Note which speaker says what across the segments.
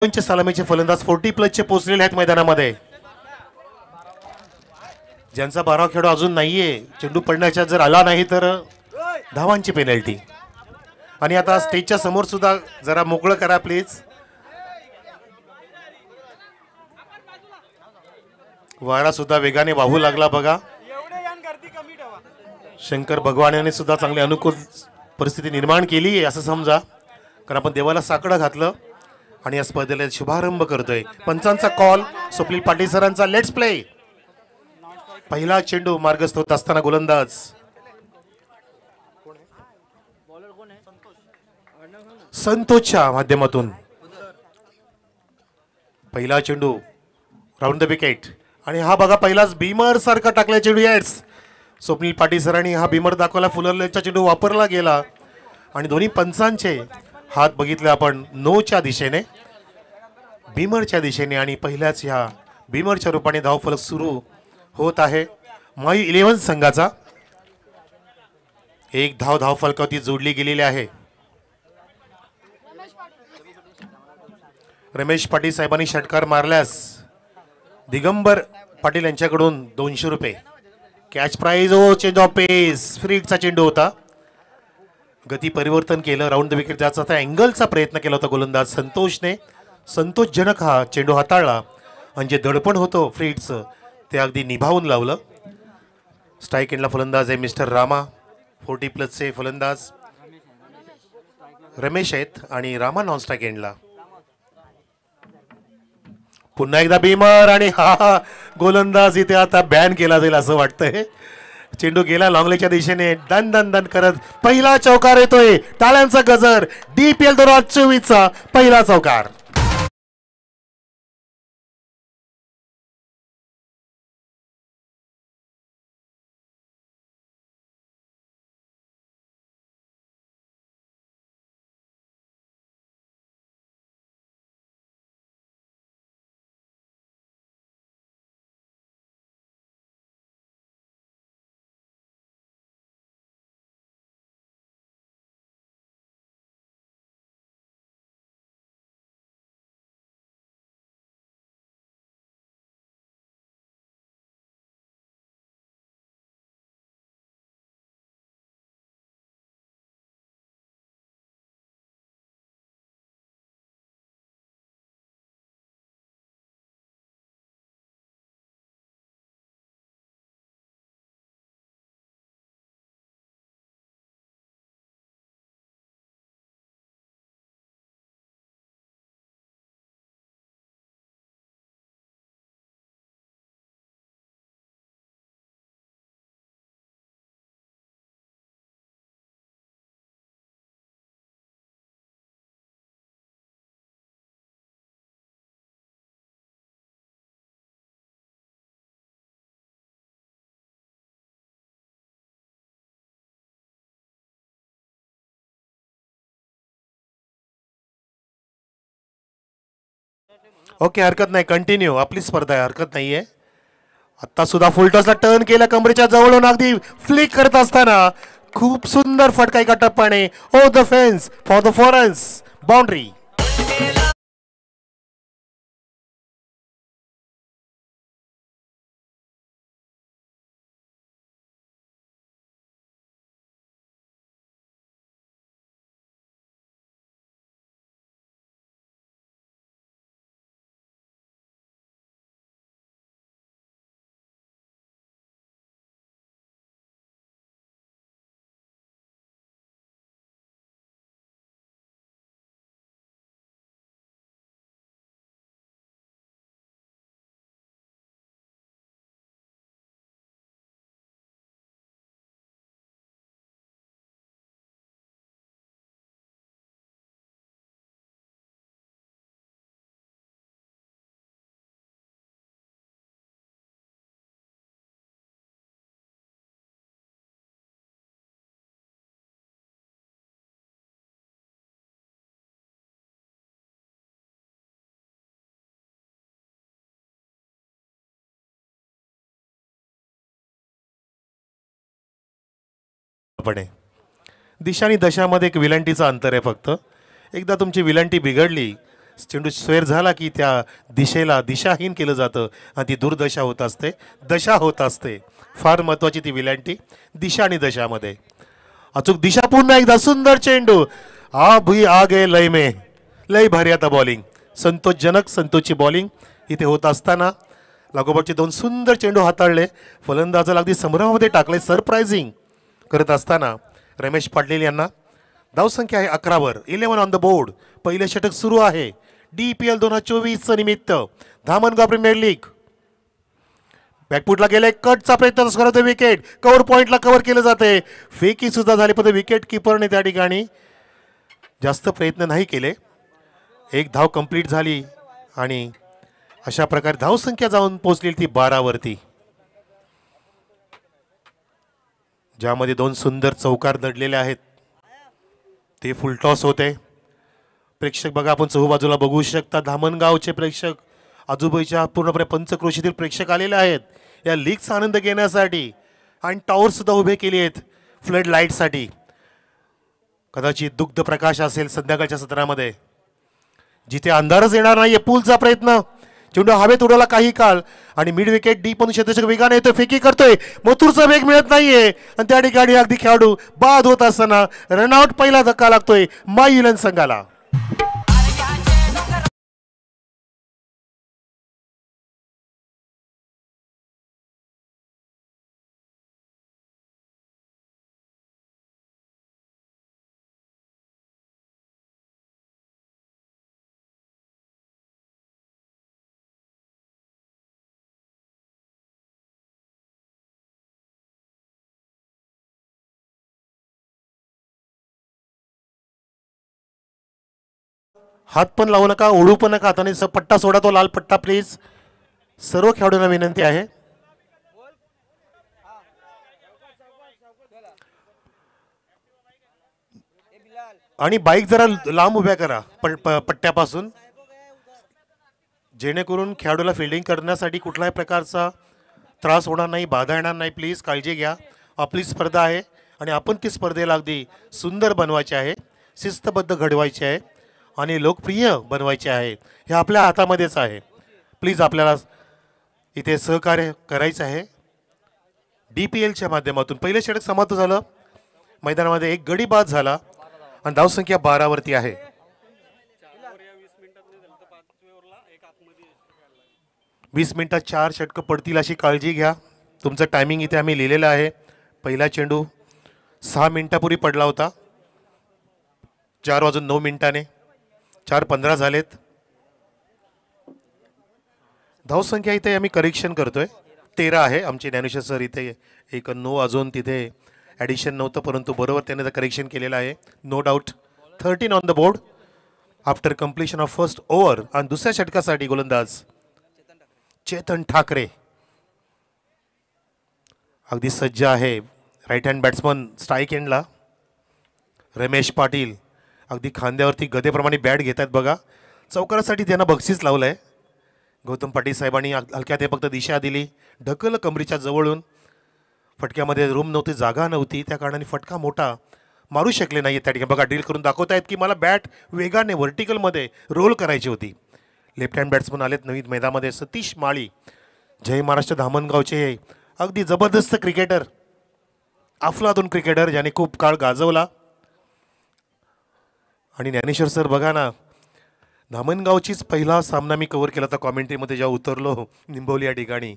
Speaker 1: सलामीचे फलंदाज 40+ पोहोचलेले आहेत मैदानामध्ये. ज्यांचा 12 खेळ अजून नाहीये, चेंडू पडण्याच्या जर आला नाही तर धावांची पेनल्टी. आणि आता स्टेजच्या समोर सुद्धा जरा मोकळं करा प्लीज. वारा सुद्धा वेगाने वाहू लागला बघा. शंकर भगवान यांनी सुद्धा चांगली अनुकूल परिस्थिती निर्माण केली आहे असं समजा, कारण आपण देवाला साकडं घातलं आणि या स्पर्धेला शुभारंभ करतोय. पंचांचा कॉल, स्वप्नील पाटील सरांचा लेट्स प्ले. पहिला चेंडू मार्गस्थ होत असताना गोलंदाज संतोषच्या माध्यमातून पहिला चेंडू राऊंड द विकेट. आणि हा बघा पहिलाच भीमर सारखा टाकला चेंडू. येस, स्वप्नील पाटील सरांनी हा भीमर दाखवला. फुलरलेचा चेंडू वापरला गेला आणि दोन्ही पंचांचे हात बघितले आपण नोच्या दिशेने, भीमरच्या दिशेने. आणि पहिल्याच ह्या भीमरच्या रूपाने धावफलक सुरू होत आहे मायू 11 संघाचा. एक धावफलकावरती जोडली गेलेली आहे. रमेश पाटील साहेबांनी षटकार मारल्यास दिगंबर पाटील यांच्याकडून 200 रुपये catch prize. Oh change of pace, फ्रीडचा चेंडू होता. गती परिवर्तन केलं, राऊंड द विकेट जायचा होता. अँगलचा प्रयत्न केला होता गोलंदाज संतोषने. संतोषजनक हा चेंडू हाताळला आणि जे दडपण होतं फ्रीडचं ते अगदी निभावून लावलं. स्ट्राईक एंडला फलंदाज आहे मिस्टर रामा. 40+ फलंदाज रमेश आहेत आणि रामा नॉन स्ट्राईक एंडला. पुन्हा एकदा भीमर आणि हा गोलंदाज इथे आता बॅन केला जाईल असं वाटतंय. चेंडू गेला लॉंगलेच्या दिशेने, दन दन दन करत पहिला चौकार येतोय. टाळ्यांचा गजर. DPL 2024चा पहिला चौकार. ओके, हरकत नाही, कंटिन्यू. आपली स्पर्धा आहे, हरकत नाहीये. आता सुद्धा फुलटॉसला टर्न केला कमरेच्या जवळून अगदी फ्लिक करत असताना खूप सुंदर फटका एका टप्प्याने. Oh the fence for the फॉरन्स बाउंड्री. दिशा आणि दशामध्ये एक विलंटीचा अंतर आहे फक्त. एकदा तुमची विलंटी बिघडली, चेंडू स्वेर झाला की त्या दिशेला दिशाहीन केलं जातं आणि ती दुर्दशा होत असते, दशा होत असते. फार महत्वाची ती विलॅन्टी दिशा आणि दशामध्ये. अचूक दिशा पुन्हा एकदा सुंदर चेंडू. भी आगे लय में, लय भारी आता बॉलिंग, संतोषजनक संतोषची बॉलिंग इथे होत असताना लागोपाठचे दोन सुंदर चेंडू हाताळले. फलंदाजाला अगदी संभ्रमामध्ये टाकले. सरप्रायझिंग करत असताना रमेश पाटील यांना धावसंख्या आहे 11वर. 11 ऑन द बोर्ड. पहिले षटक सुरू आहे DPL 2024 निमित्त धामणगाव प्रीमियर लीग. बॅकफुटला गेले, कटचा प्रयत्न करतोय विकेट. कव्हर पॉइंटला कव्हर केलं जाते. फेकी सुद्धा झाली पण विकेट किपरने त्या ठिकाणी जास्त प्रयत्न नाही केले. एक धाव कंप्लीट झाली आणि अशा प्रकारे धावसंख्या जाऊन पोहोचली ती 12वरती, ज्यामध्ये दोन सुंदर चौकार दडलेले आहेत. ते फुलटॉस होते. प्रेक्षक बघा, आपण चहूबाजूला बघू शकता. धामणगावचे प्रेक्षक, आजूबाजूच्या पूर्णपणे पंचक्रोशीतील प्रेक्षक आलेले आहेत या लीगचा आनंद घेण्यासाठी आणि टॉवर सुद्धा उभे केले आहेत फ्लड लाईटसाठी. कदाचित दुग्ध प्रकाश असेल संध्याकाळच्या सत्रामध्ये, जिथे अंधारच येणार नाहीये. पूलचा प्रयत्न, चेंडू हवेत उडवला काही काळ आणि मिड विकेट डी पण क्षेत्ररक्षक वेगाने येतोय, फेकी करतोय. मथुरचा वेग मिळत नाहीये आणि त्या ठिकाणी अगदी खेळाडू बाद होत असताना रनआउट. पहिला धक्का लागतोय मायुलन संघाला. हात पण लावू नका, ओढू पण नका हाताने. पट्टा सोडा, तो लाल पट्टा प्लीज. सर्व खेळाडूंना विनंती आहे. आणि बाईक जरा लांब उभ्या करा पट्ट्यापासून, जेणेकरून खेळाडूला फिल्डिंग करण्यासाठी कुठल्याही प्रकारचा त्रास होणार नाही, बाधा येणार नाही. प्लीज काळजी घ्या. आपली स्पर्धा आहे आणि आपण ती स्पर्धेला अगदी सुंदर बनवायची आहे, शिस्तबद्ध घडवायची आहे आणि लोकप्रिय बनवायचे आहे. हे आपल्या हातामध्येच आहे. प्लीज आपल्याला इथे सहकार्य करायचं आहे. DPLच्या माध्यमातून पहिले षटक समाप्त झालं. मैदानामध्ये एक गडी बाद झाला आणि धावसंख्या 12वरती आहे. 20 मिनिटात 4 षटकं पडतील अशी काळजी घ्या. तुमचं टायमिंग इथे आम्ही लिहिलेलं आहे. पहिला चेंडू 6 मिनिटापूर्वी पडला होता. 4:09 4:15 झालेत. धावसंख्या इथे आम्ही करेक्शन करतोय 13 आहे. आमचे ज्ञानेश्वर सर इथे एक नो अजून तिथे ॲडिशन नव्हतं, परंतु बरोबर त्याने तर करेक्शन केलेलं आहे. No doubt 13 on the board after completion of first over. आणि दुसऱ्या षटकासाठी गोलंदाज चेतन ठाकरे अगदी सज्ज आहे. राईट हँड बॅट्समन स्ट्राईक एंडला. रमेश पाटील अगदी खांद्यावरती गदेप्रमाणे बॅट घेत आहेत बघा. चौकारासाठी त्यांना बक्षीस लावलं आहे. गौतम पाटील साहेबांनी हलक्यात फक्त दिशा दिली, ढकल कमरीच्या जवळून. फटक्यामध्ये रूम नव्हती, जागा नव्हती, त्या कारणाने फटका मोठा मारू शकले नाही. त्या ठिकाणी बघा डील करून दाखवत आहेत की मला बॅट वेगाने व्हर्टिकलमध्ये रोल करायची होती. लेफ्ट हँड बॅट्समन आलेत नवीन मैदानामध्ये सतीश माळी. जय महाराष्ट्र धामणगावचे अगदी जबरदस्त क्रिकेटर, अफलातून क्रिकेटर ज्याने खूप काळ गाजवला. आणि ज्ञानेश्वर सर बघा ना, धामणगावचीच पहिला सामना मी कव्हर केला होता कॉमेंट्रीमध्ये जेव्हा उतरलो निंबवली या ठिकाणी,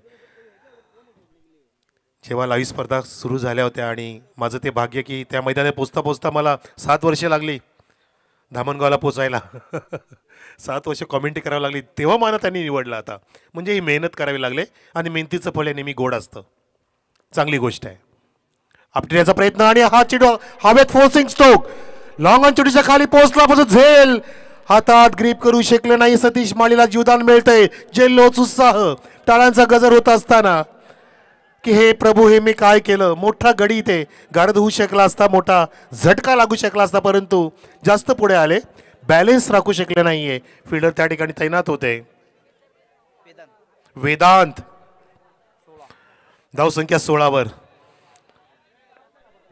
Speaker 1: जेव्हा लाईव्ह स्पर्धा सुरू झाल्या होत्या. आणि माझं ते भाग्य की त्या मैदानात पोचता पोचता मला 7 वर्षे लागली धामणगावला पोचायला. 7 वर्ष कॉमेंट्री करावी लागली, तेव्हा मला त्यांनी निवडलं. आता म्हणजे ही मेहनत करावी लागले आणि मेहनतीचं फळ हे नेहमी गोड असतं. चांगली गोष्ट आहे. आपटण्याचा प्रयत्न आणि हा चेंडू हवेत फोर्सिंग स्ट्रोक लॉंग ऑन चेंडूच्या खाली पोहोचला, पण झेल हातात ग्रीप करू शकले नाही. सतीश माळीला जीवदान मिळतंय. जल्लोष उत्साह टाळ्यांचा गजर होत असताना की हे प्रभू, हे मी काय केलं. मोठा गडी इथे गारद होऊ शकला असता, मोठा झटका लागू शकला असता, परंतु जास्त पुढे आले, बॅलेन्स राखू शकले नाहीये. फिल्डर त्या ठिकाणी तैनात होते. वेदांत धावसंख्या 16वर.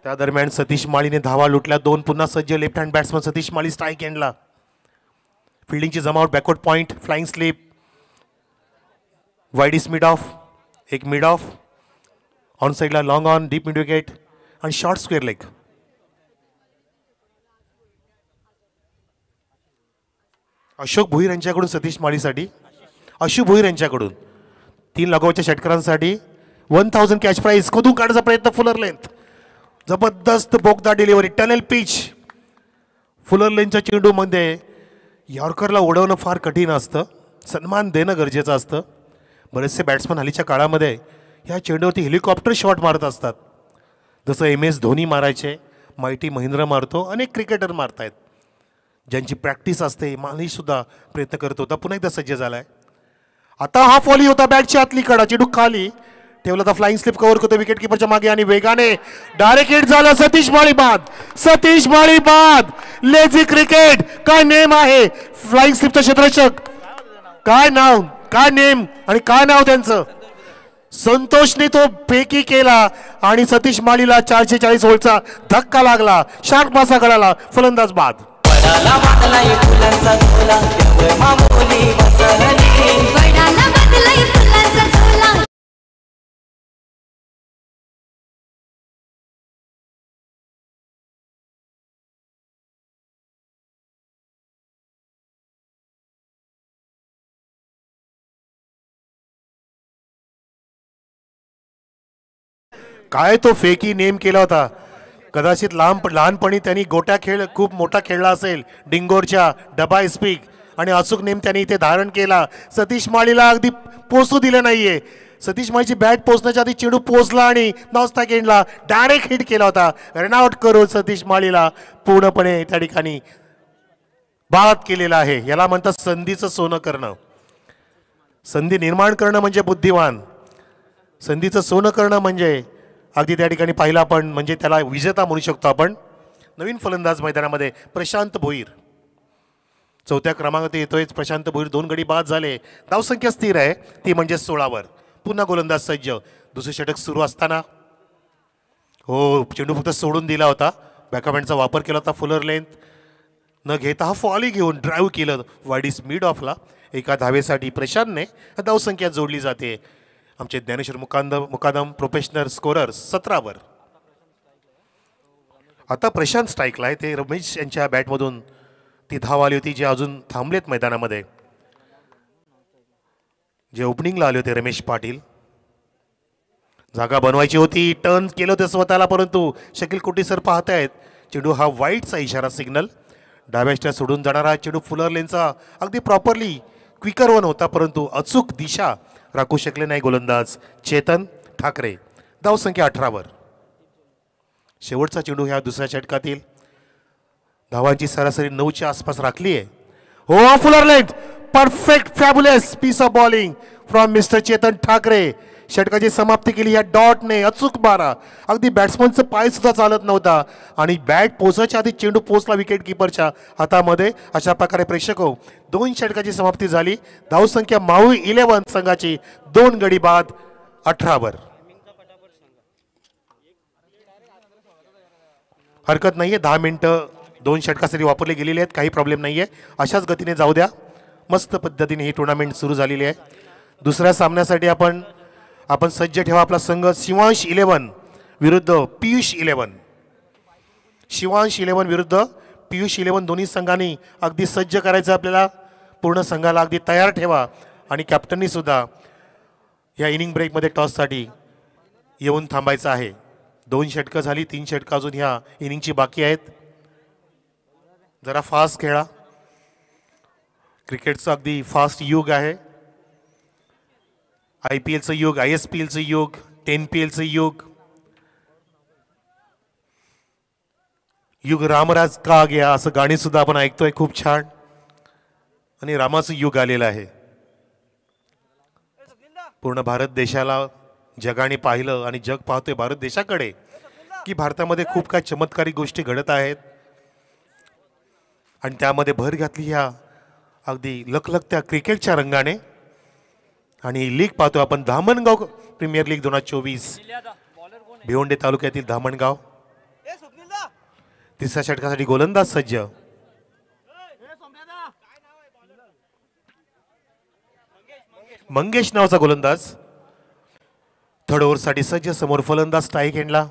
Speaker 1: त्या दरम्यान सतीश माळीने धावा लुटल्या. 2 पुन्हा सज्ज left hand batsman Satish Mali strike एंडला. फिल्डिंगची जमावट, backward point, flying slip, wideish mid off, एक मिड ऑफ, ऑन साईडला long on, deep mid wicket आणि short square leg. Ashok Bhoir यांच्याकडून सतीश माळीसाठी, अशु भोईर यांच्याकडून 3 लगावच्या षटकारांसाठी 1000 कॅच प्राइज. खोदून काढण्याचा प्रयत्न, फुलर लेंथ, जबरदस्त बोगदा डिलिव्हरी, टनेल पिच. फुलर लेनच्या चेंडूमध्ये यॉर्करला उडवणं फार कठीण असतं, सन्मान देणं गरजेचं असतं. बरेचसे बॅट्समन हल्लीच्या काळामध्ये ह्या चेंडूवरती हेलिकॉप्टर शॉट मारत असतात. जसं MS धोनी मारायचे, माइटी महेंद्र मारतो, अनेक क्रिकेटर मारतायत. ज्यांची प्रॅक्टिस असते, मालिशसुद्धा प्रयत्न करत होता. पुन्हा एकदा सज्ज झालाय. आता हा फॉली होता, बॅटच्या आतली कडा, चेंडू खाली ठेवला तर फ्लाइंग स्लिप कव्हर करतो विकेट किपरच्या मागे आणि वेगाने डायरेक्ट हिट झाला. सतीश माळी बाद, सतीश माळी बाद. लेझी क्रिकेट काय नेम आहे फ्लाइंग स्लिपचा क्षेत्ररक्षक, काय नाव, काय नेम आणि काय नाव त्यांचं. संतोषने तो फेकी केला आणि सतीश माळीला 440 ओव्हरचा धक्का लागला. शार्क मासा गळाला, फलंदाज बाद. काय तो फेकी नेम केला होता. कदाचित लहानपणी त्यांनी गोट्या खेळ खूप मोठा खेळला असेल, डिंगोरच्या डबा स्पीक, आणि अचूक नेम त्यांनी इथे धारण केला. सतीश माळीला अगदी पोचू दिलं नाहीये. सतीश माळीची बॅट पोचण्याच्या आधी चेंडू पोचला आणि नॉस्टॅक एंडला डायरेक्ट हिट केला होता. रनआउट करून सतीश माळीला पूर्णपणे त्या ठिकाणी बाद केलेला आहे. याला म्हणतात संधीचं सोनं करणं. संधी निर्माण करणं म्हणजे बुद्धिवान, संधीचं सोनं करणं म्हणजे अगदी त्या ठिकाणी पाहिला आपण, म्हणजे त्याला विजेता म्हणू शकतो आपण. नवीन फलंदाज मैदानामध्ये प्रशांत भोईर, 4थ्या क्रमांकात येतोय प्रशांत भोईर. 2 गडी बाद झाले, धावसंख्या स्थिर आहे ती म्हणजे 16वर. पुन्हा गोलंदाज सज्ज. दुसरे षटक सुरू असताना हो, चेंडू फक्त सोडून दिला होता, बॅकहँडचा वापर केला होता. फुलर लेंथ न घेता हा फॉली घेऊन ड्राईव्ह केलं वाईडिस मिड ऑफला. एका धावेसाठी प्रशांतने धावसंख्या जोडली जाते. आमचे ज्ञानेश्वर मुकादम प्रोफेशनल स्कोरर 17वर. आता प्रशांत स्ट्राईकला आहे. ते रमेश यांच्या बॅटमधून ती धाव आली होती, जे अजून थांबलेत मैदानामध्ये. जे ओपनिंगला आले होते रमेश पाटील. जागा बनवायची होती, टर्न केलं होतं स्वतःला, परंतु शकील कोटी सर पाहतायत चेंडू हा वाईटचा इशारा सिग्नल. डाव्याच्या सोडून जाणारा चेंडू फुलर लेनचा अगदी प्रॉपरली क्विकर वन होता, परंतु अचूक दिशा राखू शकले नाही गोलंदाज चेतन ठाकरे. धावसंख्या 18वर. शेवटचा चेंडू ह्या दुसऱ्या षटकातील. धावांची सरासरी 9च्या आसपास राखली आहे. हो, fuller length, perfect fabulous piece of bowling from mister Chetan Thackeray. षटकाची समाप्ती केली या डॉटने, अचूक 12. अगदी बॅट्समनचं पाय सुद्धा चालत नव्हता आणि बॅट पोचायच्या आधी चेंडू पोचला विकेट किपरच्या हातामध्ये. अशा प्रकारे प्रेक्षक 2 षटकाची समाप्ती झाली. धावसंख्या माऊ 11 संघाची, 2 गडी बाद 18वर. हरकत नाहीये, 10 मिनिटं 2 षटकासाठी वापरले गेलेले आहेत, काही प्रॉब्लेम नाहीये. अशाच गतीने जाऊ द्या. मस्त पद्धतीने ही टुर्नामेंट सुरू झालेली आहे. दुसऱ्या सामन्यासाठी आपण सज्ज ठेवा आपला संघ. शिवांश 11 विरुद्ध पियुष 11. शिवांश 11 विरुद्ध पियुष 11. दोन्ही संघांनी अगदी सज्ज करायचं आपल्याला. पूर्ण संघाला अगदी तयार ठेवा. आणि कॅप्टननी सुद्धा या इनिंग ब्रेकमध्ये टॉससाठी येऊन थांबायचं आहे. 2 षटकं झाली, 3 षटकं अजून ह्या इनिंगची बाकी आहेत. जरा फास्ट खेळा. क्रिकेटचं अगदी फास्ट युग आहे. IPLचं युग, ISPLचं युग, 10PLचं युग. युग रामराज का गया असं गाणी सुद्धा आपण ऐकतोय, खूप छान. आणि रामाचं युग आलेलं आहे. पूर्ण भारत देशाला जगाने पाहिलं आणि जग पाहतोय भारत देशाकडे की भारतामध्ये खूप काही चमत्कारिक गोष्टी घडत आहेत. आणि त्यामध्ये भर घातली ह्या अगदी लखलखत्या क्रिकेटच्या रंगाने. आणि लीग पाहतो आपण, धामणगाव प्रीमियर लीग 2024, भिवंडी तालुक्यातील धामणगाव. तिसऱ्या षटकासाठी गोलंदाज सज्ज. मंगेश नावाचा गोलंदाज थर्ड ओव्हरसाठी सज्ज. समोर फलंदाज स्ट्राईक एंडला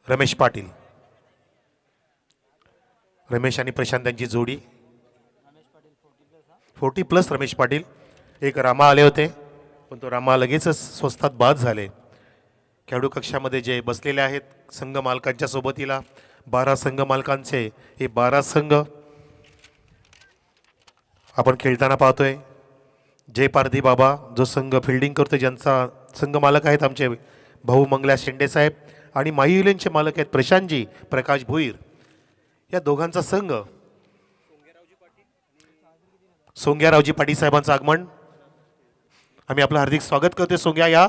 Speaker 1: रमेश पाटील. रमेश आणि प्रशांत यांची जोडी 40+ रमेश पाटील. एक रामा आले होते पण तो रामा लगेचच स्वस्तात बाद झाले. खेळाडू कक्षामध्ये जे बसलेले आहेत संघ मालकांच्या सोबतीला 12 संघ मालकांचे हे 12 संघ आपण खेळताना पाहतोय. जय पारधी बाबा जो संघ फिल्डिंग करतो, ज्यांचा संघ मालक आहेत आमचे भाऊ मंगला शेंडे साहेब, आणि मायुलेंचे मालक आहेत प्रशांतजी प्रकाश भुईर. या दोघांचा संघ सोंग्यारावजी पाटील साहेबांचं आगमन. आम्ही आपलं हार्दिक स्वागत करतोय सोंग्या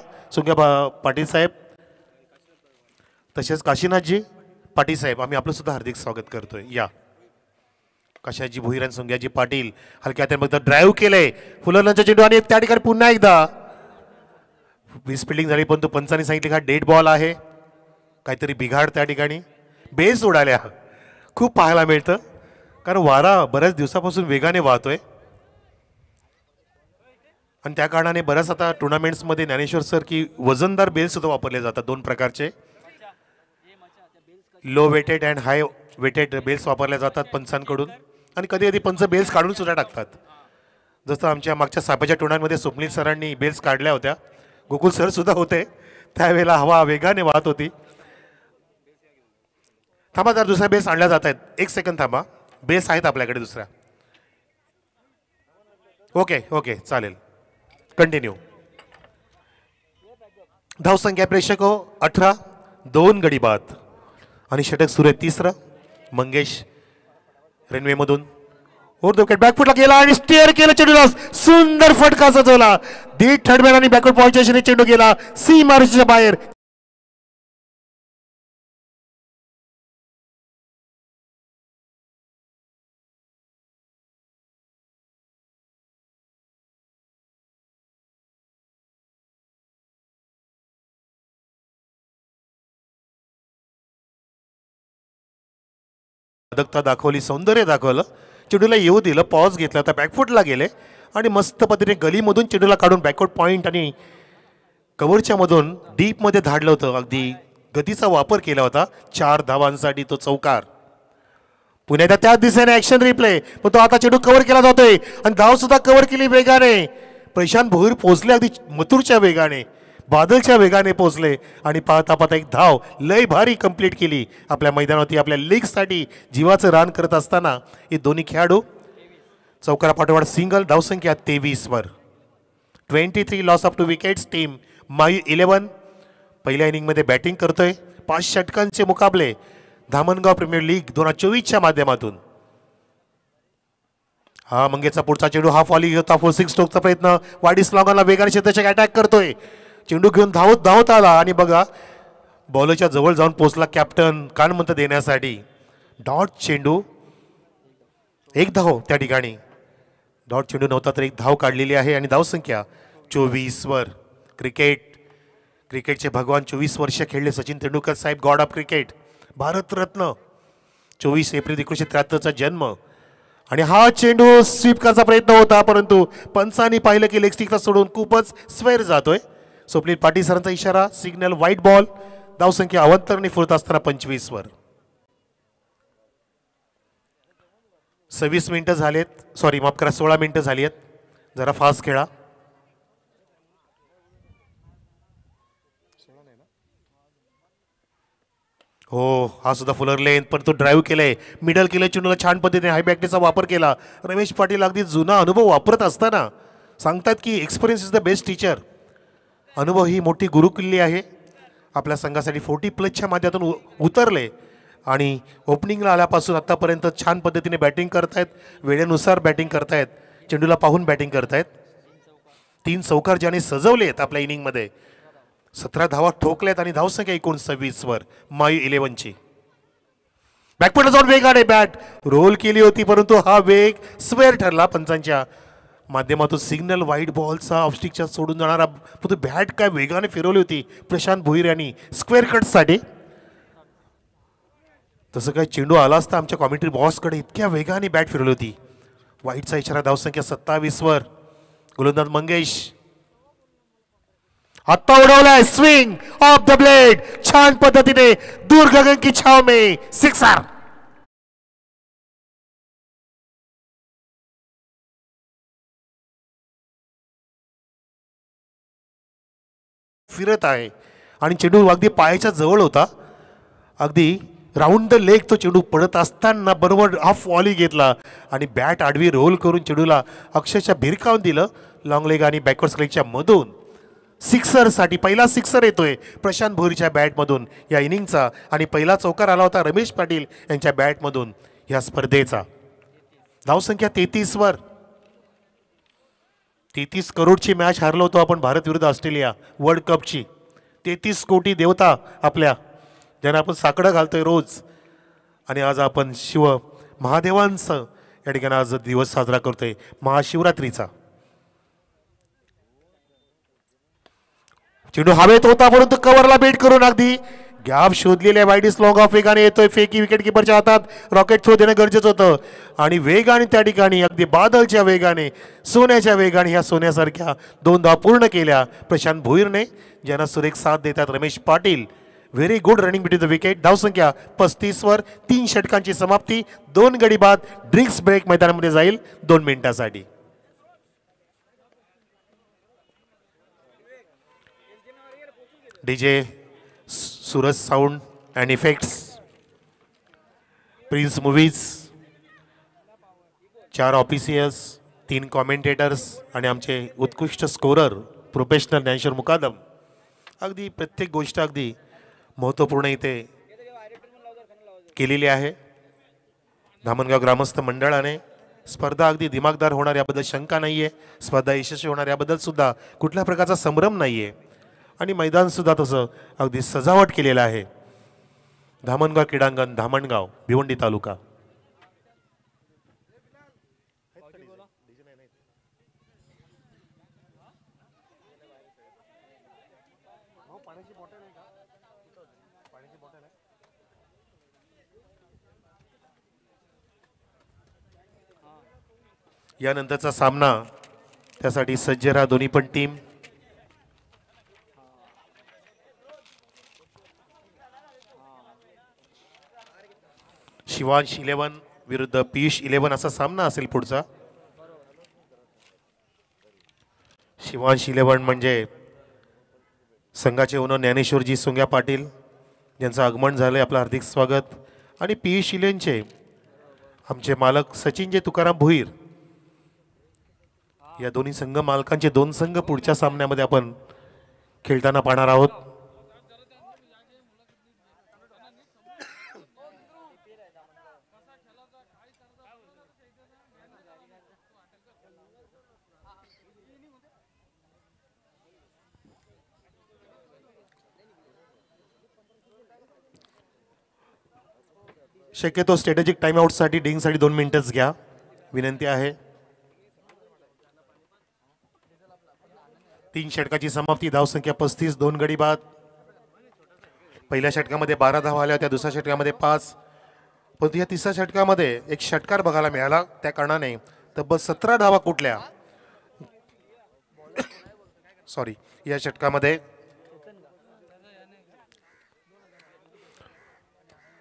Speaker 1: पाटील साहेब. तसेच काशीनाथजी पाटील साहेब, आम्ही आपलं सुद्धा हार्दिक स्वागत करतोय. या काशीनाथजी भुईर आणि सोंग्याजी पाटील हलक्या त्यामध्ये ड्राईव्ह केलंय फुलरचा चेंडू आणि त्या ठिकाणी पुन्हा एकदा मिसफिल्डिंग झाली, पण तो पंचांनी सांगितले हा डेड बॉल आहे. काहीतरी बिघाड त्या ठिकाणी. बेस उडाल्या खूप पाहायला मिळतं कारण वारा बऱ्याच दिवसापासून वेगाने वाहतोय आणि त्या कारणाने बऱ्याच आता टुर्नामेंट्समध्ये ज्ञानेश्वर सर की वजनदार बेल्स सुद्धा वापरले जातात. 2 प्रकारचे low weighted and high weighted bails वापरल्या जातात पंचांकडून, आणि कधी कधी पंच बेल्स काढून सुद्धा टाकतात. जसं आमच्या मागच्या सापाच्या टुर्नामेंटमध्ये स्वप्नील सरांनी बेल्स काढल्या होत्या, गोकुल सर सुद्धा होते. त्यावेळेला हवा वेगाने वाहत होती. थांबा जर दुसऱ्या बेस आणल्या जात आहेत, 1 सेकंद थांबा. बेस आहेत आपल्याकडे दुसऱ्या. ओके चालेल, कंटिन्यू. धावसंख्या प्रेक्षक 18, 2 गडी बाद आणि षटक सुरू आहे 3रं. मंगेश रेल्वे मधून बॅकफुटला गेला आणि स्टेअर केलं चेंडूला. सुंदर फटका सजवला. दीड थर्डमॅन आणि बॅकवर्ड पॉइंटच्या चेंडू गेला सी मार्चच्या बाहेर. दाखवली, सौंदर्य दाखवलं, चेंडूला येऊ दिलं, पॉज घेतला, आता बॅकफुटला गेले आणि मस्त पद्धतीने गलीमधून चेंडूला काढून बॅकवर्ड पॉइंट आणि कव्हरच्या मधून डीपमध्ये धाडलं होतं. अगदी गतीचा वापर केला होता. 4 धावांसाठी तो चौकार. पुण्याच्या त्याच दिशेने ऍक्शन रिप्ले, पण तो आता चेंडू कव्हर केला जातोय आणि धाव सुद्धा कव्हर केली वेगाने. प्रशांत भोईर पोहोचले अगदी मथुरच्या वेगाने, बादलच्या वेगाने पोहोचले आणि पाहता पाहता एक धाव लय भारी कंप्लीट केली आपल्या मैदानावरती. आपल्या लीगसाठी जीवाचं रान करत असताना हे दोन्ही खेळाडू चौकारा पाठोपाठ सिंगल. धावसंख्या 23 वर. 23 लॉस ऑफ 2 विकेट्स. टीम मायू 11 पहिल्या इनिंगमध्ये बॅटिंग करतोय. 5 षटकांचे मुकाबले धामणगाव प्रीमियर लीग 2024च्या माध्यमातून. हा मंगेशचा पुढचा चेंडू हा फॉली होता. 4-6 स्ट्रोकचा प्रयत्न. वाडी स्लॉगांना वेगाने क्षेत्ररक्षक अटॅक करतोय. चेंडू घेऊन धावत आला आणि बघा बॉलरच्या जवळ जाऊन पोहोचला कॅप्टन कानमंत देण्यासाठी. डॉट चेंडू, 1 धाव त्या ठिकाणी. डॉट चेंडू नव्हता तर 1 धाव काढलेली आहे आणि धावसंख्या 24 वर. क्रिकेटचे भगवान 24 वर्ष खेळले सचिन तेंडुलकर साहेब, god of cricket, Bharat Ratna. 24 April 1973चा जन्म. आणि हा चेंडू स्वीप करायचा प्रयत्न होता परंतु पंचांनी पाहिलं की लेग स्टिकला सोडून खूपच स्क्वेअर जातोय. स्वप्नील पाटील सरांचा इशारा, सिग्नल, व्हाईट बॉल. धावसंख्या अवंतरणी फुरत असताना 25 वर. 26 मिनिटं झालेत, सॉरी माफ करा 16 मिनिटं झाली आहेत. जरा फास्ट खेळा. हो हा सुद्धा फुलर लेन, पण तो ड्राईव्ह केलाय, मिडल केलं, चेंडूला छान पद्धतीने हाय बॅकचा वापर केला. रमेश पाटील अगदी जुना अनुभव वापरत असताना सांगतात की experience is the best teacher. अनुभव ही मोठी गुरुकिल्ली आहे. आपल्या संघासाठी 40+ माध्यमातून उतरले आणि ओपनिंगला आल्यापासून आतापर्यंत छान पद्धतीने बॅटिंग करतायत. वेळेनुसार बॅटिंग करतायत, चेंडूला पाहून बॅटिंग करतायत. 3 चौकार ज्याने सजवले आहेत आपल्या इनिंगमध्ये. 17 धावा ठोकल्यात आणि धावसंख्या 29 वर मायू 11ची. बॅकफुटला जाऊन वेगाने बॅट रोल केली होती परंतु हा वेग स्क्वेअर ठरला पंचांच्या माध्यमातून. सिग्नल, व्हाईट बॉलचा ऑफस्टिकच्या सोडून जाणारा बॅट काय वेगाने फिरवली होती प्रशांत भोईर यांनी स्क्वेअर कटसाठी. तसं काय चेंडू आला असता आमच्या कॉमेंट्री बॉक्सकडे, इतक्या वेगाने बॅट फिरवली होती. व्हाईटचा इशारा. धावसंख्या 27 वर. गोलंदाज मंगेश आता उडवलाय स्विंग ऑफ द ब्लेड छान पद्धतीने दूर गगन की छाव में सिक्सर. फिरत आहे आणि चेंडू अगदी पायाच्या जवळ होता. अगदी राऊंड द लेग तो चेंडू पडत असताना बरोबर हाफ वॉली घेतला आणि बॅट आडवी रोल करून चेंडूला अक्षरशः भिरकावून दिलं लॉंग लेग आणि बॅकवर्ड स्ट्राईकच्या मधून. सिक्सरसाठी पहिला सिक्सर येतोय प्रशांत भोईरच्या बॅटमधून या इनिंगचा आणि पहिला चौकार आला होता रमेश पाटील यांच्या बॅटमधून या स्पर्धेचा. धावसंख्या 33 वर. 33 करोडची मॅच हारलो होतो आपण भारत विरुद्ध ऑस्ट्रेलिया वर्ल्ड कपची. 33 कोटी देवता आपल्या ज्यांना आपण साकडं घालतोय रोज आणि आज आपण शिव महादेवांचं या ठिकाणी आज दिवस साजरा करतोय महाशिवरात्रीचा. चेंडू हवेत होता परंतु कव्हरला बेट करून अगदी गॅप शोधलेल्या वाईडिस लॉंग ऑफ वेगाने येतोय. फेकी विकेट किपरच्या हातात रॉकेट थ्रो देणं गरजेचं होतं आणि वेगाने त्या ठिकाणी अगदी बादलच्या वेगाने सोन्याच्या वेगाने ह्या सोन्यासारख्या 2 धावा पूर्ण केल्या प्रशांत भोईरने ज्यांना सुरेख साथ देतात Ramesh Patil. Very good running between the wicket. धावसंख्या 35 वर. 3 षटकांची समाप्ती. 2 गडी बाद. ड्रिंक्स ब्रेक मैदानामध्ये जाईल 2 मिनिटांसाठी. DJ Suraj sound and effects prince movies 4 officials 3 commentators आणि आमचे उत्कृष्ट स्कोरर प्रोफेशनल ज्ञानेश्वर मुकादम. अगदी प्रत्येक गोष्ट अगदी महत्त्वपूर्ण इथे केलेली आहे. धामणगाव ग्रामस्थ मंडळाने स्पर्धा अगदी दिमागदार होणार याबद्दल शंका नाही आहे. स्पर्धा यशस्वी होणार याबद्दल सुद्धा कुठल्या प्रकारचा संभ्रम नाही आहे आणि मैदान सुद्धा तसं अगदी सजावट केलेलं आहे. धामणगाव क्रीडांगण धामणगाव भिवंडी तालुका. यानंतरचा सामना त्यासाठी सज्ज राहा दोन्ही पण टीम. शिवांश 11 विरुद्ध पीयूष 11 असा सामना असेल पुढचा. शिवांश 11 म्हणजे संघाचे ओनर ज्ञानेश्वरजी सोंग्या पाटील यांचं आगमन झालंय. आपलं हार्दिक स्वागत. आणि पीयूष 11चे आमचे मालक सचिनजी तुकाराम भोईर या दोन्ही संघ मालकांचे 2 संघ पुढच्या सामन्यामध्ये आपण खेळताना पाहणार आहोत. शक्यतो स्ट्रॅटेजिक टाइमआउटसाठी डिंगसाठी 2 मिनिटच घ्या विनंती आहे. 3 षटकाची समाप्ती. धावसंख्या 35. 2 गडी बाद. पहिल्या षटकामध्ये 12 धावा आल्या होत्या. दुसऱ्या षटकामध्ये 5. परंतु या तिसऱ्या षटकामध्ये एक षटकार बघायला मिळाला. त्या कारणाने तब्बल 17 धावा कुठल्या सॉरी या षटकामध्ये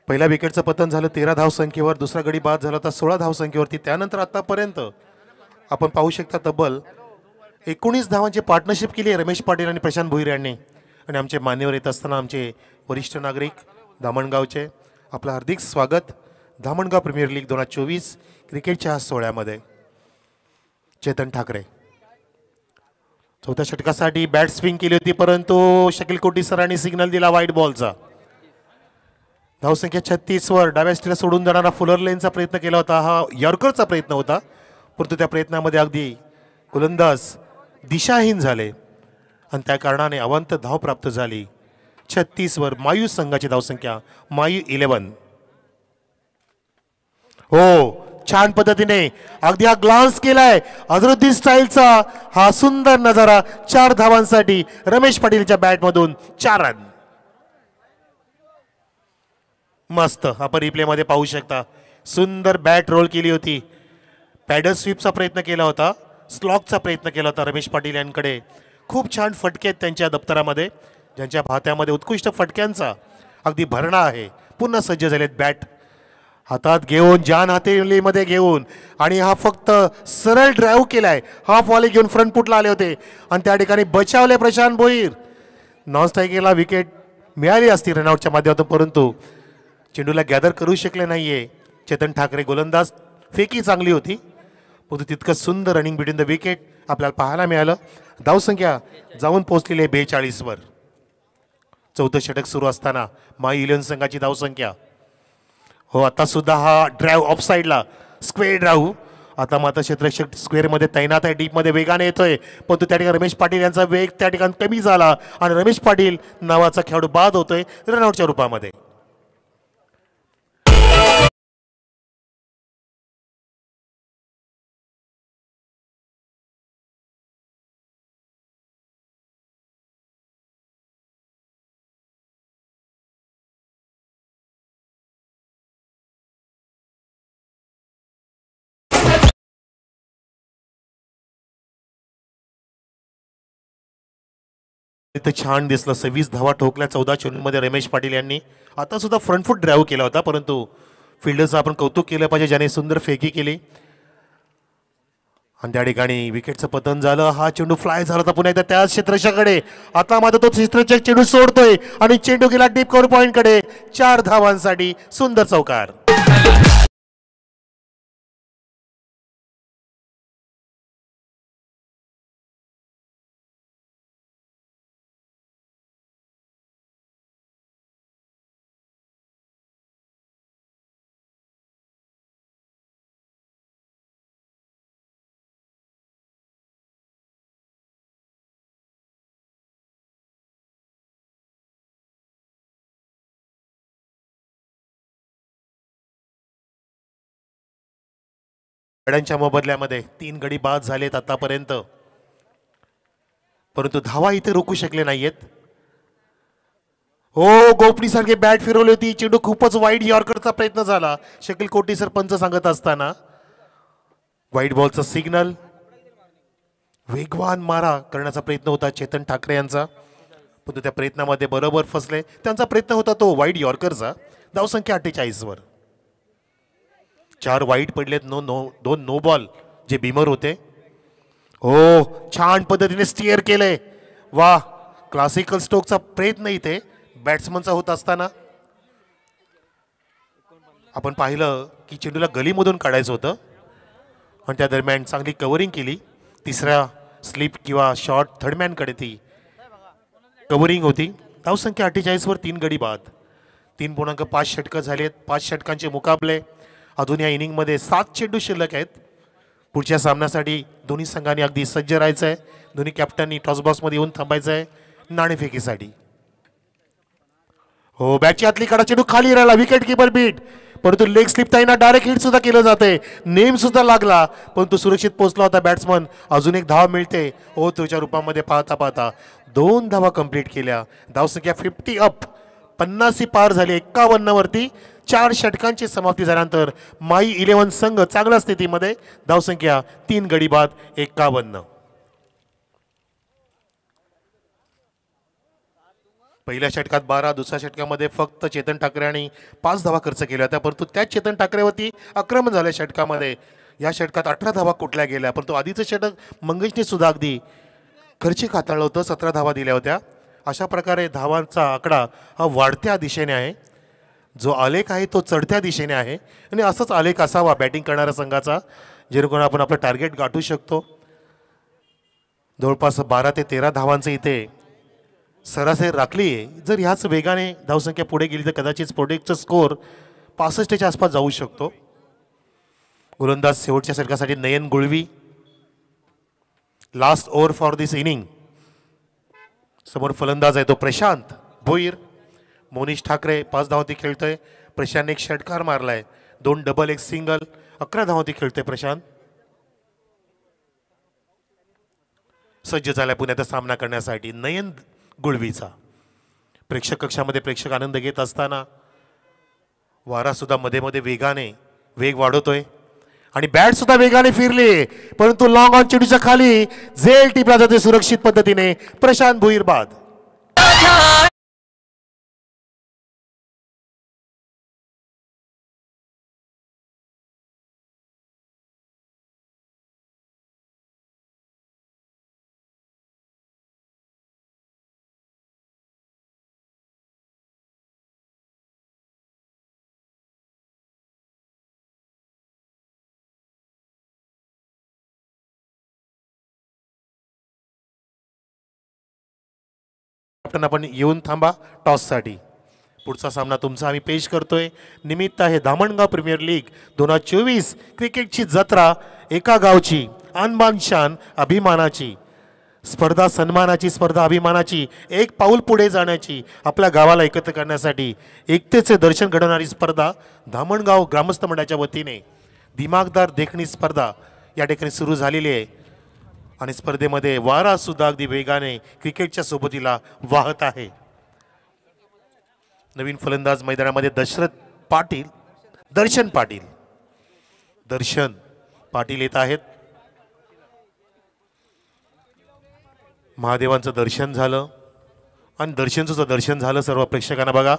Speaker 1: पहिल्या विकेटचं पतन झालं 13 धावसंख्येवर. दुसरा गडी बाद झाला होता 16 धावसंख्येवरती. त्यानंतर आतापर्यंत आपण पाहू शकता तब्बल 19 धावांची पार्टनरशिप केली आहे रमेश पाटील आणि प्रशांत भोईर यांनी. आणि आमचे मान्यवर येत असताना आमचे वरिष्ठ नागरिक धामणगावचे आपलं हार्दिक स्वागत. धामणगाव प्रीमियर लीग 2024 क्रिकेटच्या सोहळ्यामध्ये. चेतन ठाकरे चौथ्या षटकासाठी बॅट स्विंग केली होती परंतु शकील कोटी सरांनी सिग्नल दिला व्हाईट बॉलचा. धावसंख्या 36 वर. डाव्या स्टीला सोडून जाणारा फुलर लेनचा प्रयत्न केला होता. हा यॉर्करचा प्रयत्न होता परंतु त्या प्रयत्नामध्ये अगदी गोलंदाज दिशाहीन झाले आणि त्या कारणाने अवांतर धाव प्राप्त झाली. 36 वर मायू संघाची धावसंख्या. मायू 11. हो छान पद्धतीने अगदी हा ग्लान्स केलाय अझरुद्दीन स्टाईलचा हा सुंदर नजारा. 4 धावांसाठी रमेश पाटीलच्या बॅटमधून 4 रन. मस्त आपण रिप्ले मध्ये पाहू शकता. सुंदर बॅट रोल केली होती. पॅडल स्वीपचा प्रयत्न केला होता स्लॉकचा प्रयत्न केला होता रमेश पाटील यांकडे. खूप छान फटके आहेत त्यांच्या दप्तरामध्ये, ज्यांच्या भात्यामध्ये उत्कृष्ट फटक्यांचा अगदी भरणा आहे. पुन्हा सज्ज झालेत बॅट हातात घेऊन, जान हातेलीमध्ये घेऊन, आणि हा फक्त सरळ ड्राईव्ह केलाय. हाफ वॉली घेऊन फ्रंट फुटला आले होते आणि त्या ठिकाणी बचावले प्रशांत भोईर. नॉन स्ट्रायकिंगला विकेट मिळाली असती रनआउटच्या माध्यमातून, परंतु चेंडूला गॅदर करू शकले नाहीये चेतन ठाकरे. गोलंदाज फेकी चांगली होती, परंतु तितकं सुंदर रनिंग बिटवीन द विकेट आपल्याला पाहायला मिळालं. धावसंख्या जाऊन पोहोचलेली आहे 42 वर. चौथं षटक सुरू असताना माई इलेव्हन संघाची धावसंख्या. हो, आता सुद्धा हा ड्राईव्ह ऑफ साईडला स्क्वेअर ड्राईव्ह. आता मात्र क्षेत्ररक्षक स्क्वेअरमध्ये तैनात आहे, डीपमध्ये वेगाने येतोय, परंतु त्या ठिकाणी रमेश पाटील यांचा वेग त्या ठिकाणी कमी झाला आणि रमेश पाटील नावाचा खेळाडू बाद होतोय रनआउटच्या रूपामध्ये. इथं छान दिसलं, 26 धावा ठोकल्या 14 चेंडूंमध्ये रमेश पाटील यांनी. आता सुद्धा फ्रंट फूट ड्राईव्ह केला होता, परंतु फिल्डरचं आपण कौतुक केलं पाहिजे ज्याने सुंदर फेकी केली आणि त्या ठिकाणी विकेटचं पतन झालं. हा चेंडू फ्लाय झाला होता पुन्हा एकदा त्याच क्षेत्ररक्षकाकडे. आता मात्र तो क्षेत्ररक्षक चेंडू सोडतोय आणि चेंडू गेला डीप कव्हर पॉइंटकडे. 4 धावांसाठी सुंदर चौकार. गड्यांच्या मोबदल्यामध्ये 3 गडी बाद झालेत आतापर्यंत, परंतु धावा इथे रोखू शकले नाहीयेत. हो, गोपनी सारखे बॅट फिरवली होती, चेंडू खूपच वाईड यॉर्करचा प्रयत्न झाला. शकील कोटी सरपंच सांगत असताना वाईट बॉलचा सिग्नल. वेगवान मारा करण्याचा प्रयत्न होता चेतन ठाकरे यांचा, परंतु त्या प्रयत्नामध्ये बरोबर फसले. त्यांचा प्रयत्न होता तो वाईड यॉर्करचा. धावसंख्या 48 वर. 4 वाईट पडलेत, 2 नो बॉल जे बिमर होते. हो, छान पद्धतीने स्टिअर केलंय. वा, क्लासिकल स्ट्रोकचा प्रयत्न इथे बॅट्समनचा होत असताना आपण पाहिलं की चेंडूला गलीमधून काढायचं होतं आणि त्या दरम्यान चांगली कव्हरिंग केली. तिसऱ्या स्लिप किंवा शॉर्ट थर्डमॅनकडे ती कव्हरिंग होती. धावसंख्या 48 वर 3 गडी बाद. 3.5 षटकं झालेत. 5 षटकांचे मुकाबले. अजून या इनिंगमध्ये 7 चेंडू शिल्लक आहेत. पुढच्या सामन्यासाठी दोन्ही संघांनी अगदी सज्ज राहायचं आहे. दोन्ही कॅप्टननी टॉस बॉक्समध्ये येऊन थांबायचं आहे नाणेफेकीसाठी. हो, बॅटची आतली काढा, चेंडू खाली राहिला, विकेट किपर बीट, परंतु लेग स्लिप ताईना डायरेक्ट हिट सुद्धा केलं जाते. नेम सुद्धा लागला, परंतु सुरक्षित पोहोचला होता बॅट्समन. अजून एक धाव मिळते हो तुझ्या रूपामध्ये. पाहता पाहता 2 धावा कंप्लीट केल्या. धावसंख्या 50 अप, 50 पार झाली. 51 वरती 4 षटकांची समाप्ती झाल्यानंतर माई इलेव्हन संघ चांगल्या स्थितीमध्ये. धावसंख्या 3 गडी बाद 51. पहिल्या षटकात 12, दुसऱ्या षटकामध्ये फक्त चेतन ठाकरे आणि 5 धावा खर्च केल्या होत्या, परंतु त्याच चेतन ठाकरेवरती आक्रमण झालं षटकामध्ये. या षटकात 18 धावा कुठल्या गेल्या, परंतु आधीचं षटक मंगेशने सुद्धा अगदी खर्चिक हाताळलं होतं. 17 धावा दिल्या होत्या. अशा प्रकारे धावांचा आकडा हा वाढत्या दिशेने आहे. जो आलेख आहे तो चढत्या दिशेने आहे आणि असंच आलेख असावा बॅटिंग करणाऱ्या संघाचा, जेणेकरून आपण आपलं टार्गेट गाठू शकतो. जवळपास 12 ते 13 धावांचं इथे सरासरी राखली आहे. जर ह्याच वेगाने धावसंख्या पुढे गेली तर कदाचित स्पोर्टिंगचा स्कोअर 65च्या आसपास जाऊ शकतो. गोलंदाज शेवटच्या षटकासाठी Nayan Gulvi. Last over for this inning. समोर फलंदाज आहे तो प्रशांत भोईर. मोनिश ठाकरे 5 धावांती खेळतोय. प्रशांतने एक षटकार मारलाय, 2 डबल 1 सिंगल. 11 धावांती खेळतोय प्रशांत. सज्ज झालाय पुण्याचा सामना करण्यासाठी नयन गुळवीचा. प्रेक्षक कक्षामध्ये प्रेक्षक आनंद घेत असताना वारा सुद्धा मध्ये मध्ये वेगाने वेग वाढवतोय आणि बॅट सुद्धा वेगाने फिरली, परंतु लॉंग ऑन चेंडूच्या खाली झेल टिपला जाते सुरक्षित पद्धतीने. प्रशांत भुईर बाद. आपण येऊन थांबा टॉससाठी. पुढचा सामना तुमचा आम्ही पेश करतोय. निमित्त आहे धामणगाव प्रीमियर लीग 2024 क्रिकेटची जत्रा. एका गावची अनबान शान अभिमानाची स्पर्धा, सन्मानाची स्पर्धा, अभिमानाची, एक पाऊल पुढे जाण्याची, आपल्या गावाला एकत्र करण्यासाठी एकतेचे दर्शन घडवणारी स्पर्धा धामणगाव ग्रामस्थ मंडळाच्या वतीने दिमागदार देखणी स्पर्धा या ठिकाणी सुरू झालेली आहे. आणि स्पर्धेमध्ये वारा सुद्धा अगदी वेगाने क्रिकेटच्या सोबतीला वाहत आहे. नवीन फलंदाज मैदानामध्ये दर्शन पाटील येत आहेत. महादेवांचं दर्शन झालं आणि दर्शनचं दर्शन झालं सर्व प्रेक्षकांना. बघा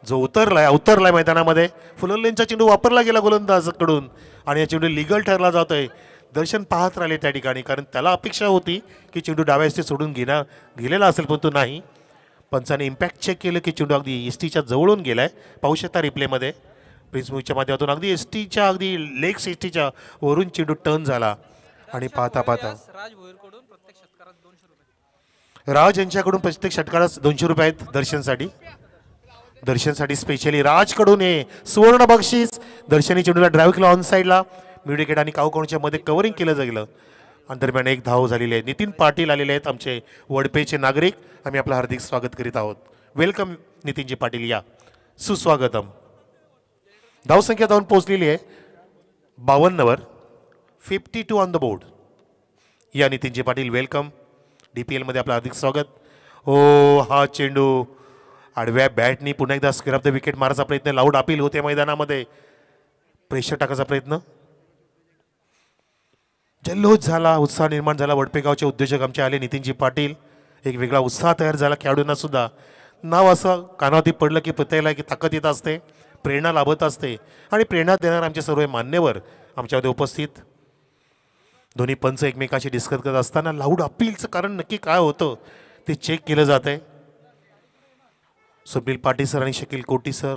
Speaker 1: जो उतरलाय मैदानामध्ये. फुलरलेनचा चेंडू वापरला गेला गोलंदाजाकडून आणि या चेंडू लिगल ठरला जातोय. दर्शन पाहत राहिले त्या ठिकाणी, कारण त्याला अपेक्षा होती की चेंडू डाव्या एसटी सोडून गेलेला असेल, परंतु नाही. पंचाने इम्पॅक्ट चेक केलं की चेंडू अगदी एसटीच्या जवळून गेलाय. पाहू शकता रिप्लेमध्ये प्रिन्स मूवीच्या माध्यमातून अगदी एसटीच्या अगदी लेग्स एसटीच्या वरून चेंडू टर्न झाला. आणि पाहता राज यांच्याकडून प्रत्येक षटकारास 200 रुपये आहेत दर्शनसाठी स्पेशली राजकडून हे सुवर्ण बक्षीस. दर्शनी चेंडूला ड्राईव्ह केला ऑन साईडला, मिड विकेट आणि कावकोणच्या मध्ये कव्हरिंग केलं गेलं. आणि दरम्यान एक धाव झालेली आहे. नितीन पाटील आलेले आहेत, आमचे वडपेचे नागरिक. आम्ही आपलं हार्दिक स्वागत करीत आहोत. वेलकम नितीनजी पाटील, या सुस्वागतम. धावसंख्या जाऊन पोहोचलेली आहे 52वर. 52 ऑन द बोर्ड. या नितीनजी पाटील, वेलकम. DPL मध्ये आपलं हार्दिक स्वागत. हा चेंडू आडव्या बॅटनी पुन्हा एकदा स्क्वेअर ऑफ द विकेट मारायचा प्रयत्न. लाऊड अपील होते मैदानामध्ये, प्रेशर टाकायचा प्रयत्न. जल्लोष झाला, उत्साह निर्माण झाला. वडपेगावचे उद्योजक आमचे आले, नितीनजी पाटील. एक वेगळा उत्साह तयार झाला खेळाडूंना सुद्धा. नाव असं कानावरती पडलं की प्रत्येकाला की ताकद येत असते, प्रेरणा लाभत असते. आणि प्रेरणा देणार आमचे सर्व मान्यवर आमच्यामध्ये उपस्थित. दोन्ही पंच एकमेकाशी डिस्कस करत असताना लाऊड अपीलचं कारण नक्की काय होतं ते चेक केलं जात आहे. सुनील पाटील सर आणि शकील कोटी सर,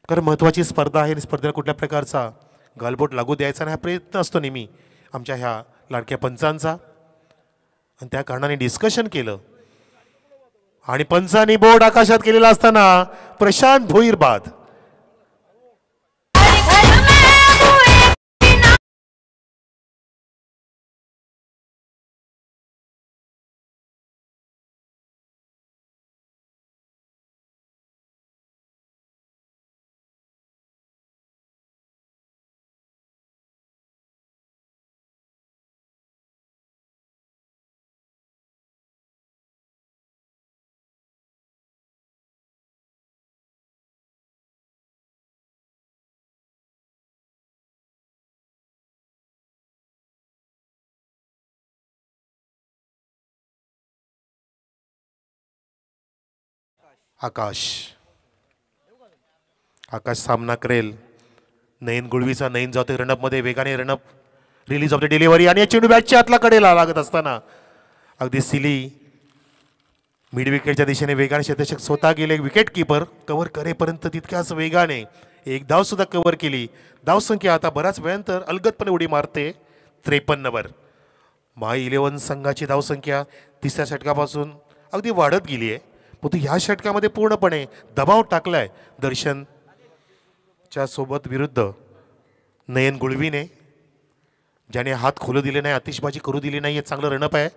Speaker 1: कारण महत्त्वाची स्पर्धा आहे. स्पर्धेला कुठल्या प्रकारचा गालबोट लागू द्यायचा नाही हा प्रयत्न असतो नेहमी आमच्या ह्या लाडक्या पंचांचा. आणि त्या कारणाने डिस्कशन केलं आणि पंचांनी बोर्ड आकाशात केलेला असताना प्रशांत भुईर बाद. आकाश सामना करेल. नयन गुळवीचा नयन जातोय रनअप मध्ये, वेगाने run-up, release of the delivery. आणि चेंडू बॅटच्या आतला कडेला लागत असताना अगदी सिली मिड विकेटच्या दिशेने वेगाने शतक स्वतः गेले. विकेट किपर कव्हर करेपर्यंत तितक्याच वेगाने एक धाव सुद्धा कव्हर केली. धावसंख्या आता बऱ्याच वेळानंतर अलगदपणे उडी मारते 53वर. माय 11 संघाची धावसंख्या तिसऱ्या षटकापासून अगदी वाढत गेली आहे, परंतु ह्या षटकामध्ये पूर्णपणे दबाव टाकलाय दर्शनच्या सोबत विरुद्ध नयन गुळवीने, ज्याने हात खोलू दिले नाही, आतिषबाजी करू दिली नाही. चांगलं रनअप आहे,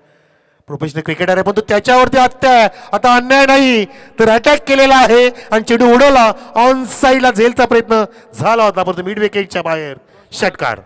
Speaker 1: प्रोफेशनल क्रिकेटर आहे, परंतु त्याच्यावरती आता अन्याय नाही तर अटॅक केलेला आहे आणि चेंडू उडवला. ऑन साईडला झेलचा प्रयत्न झाला होता, परंतु मिड विकेटच्या बाहेर षटकार.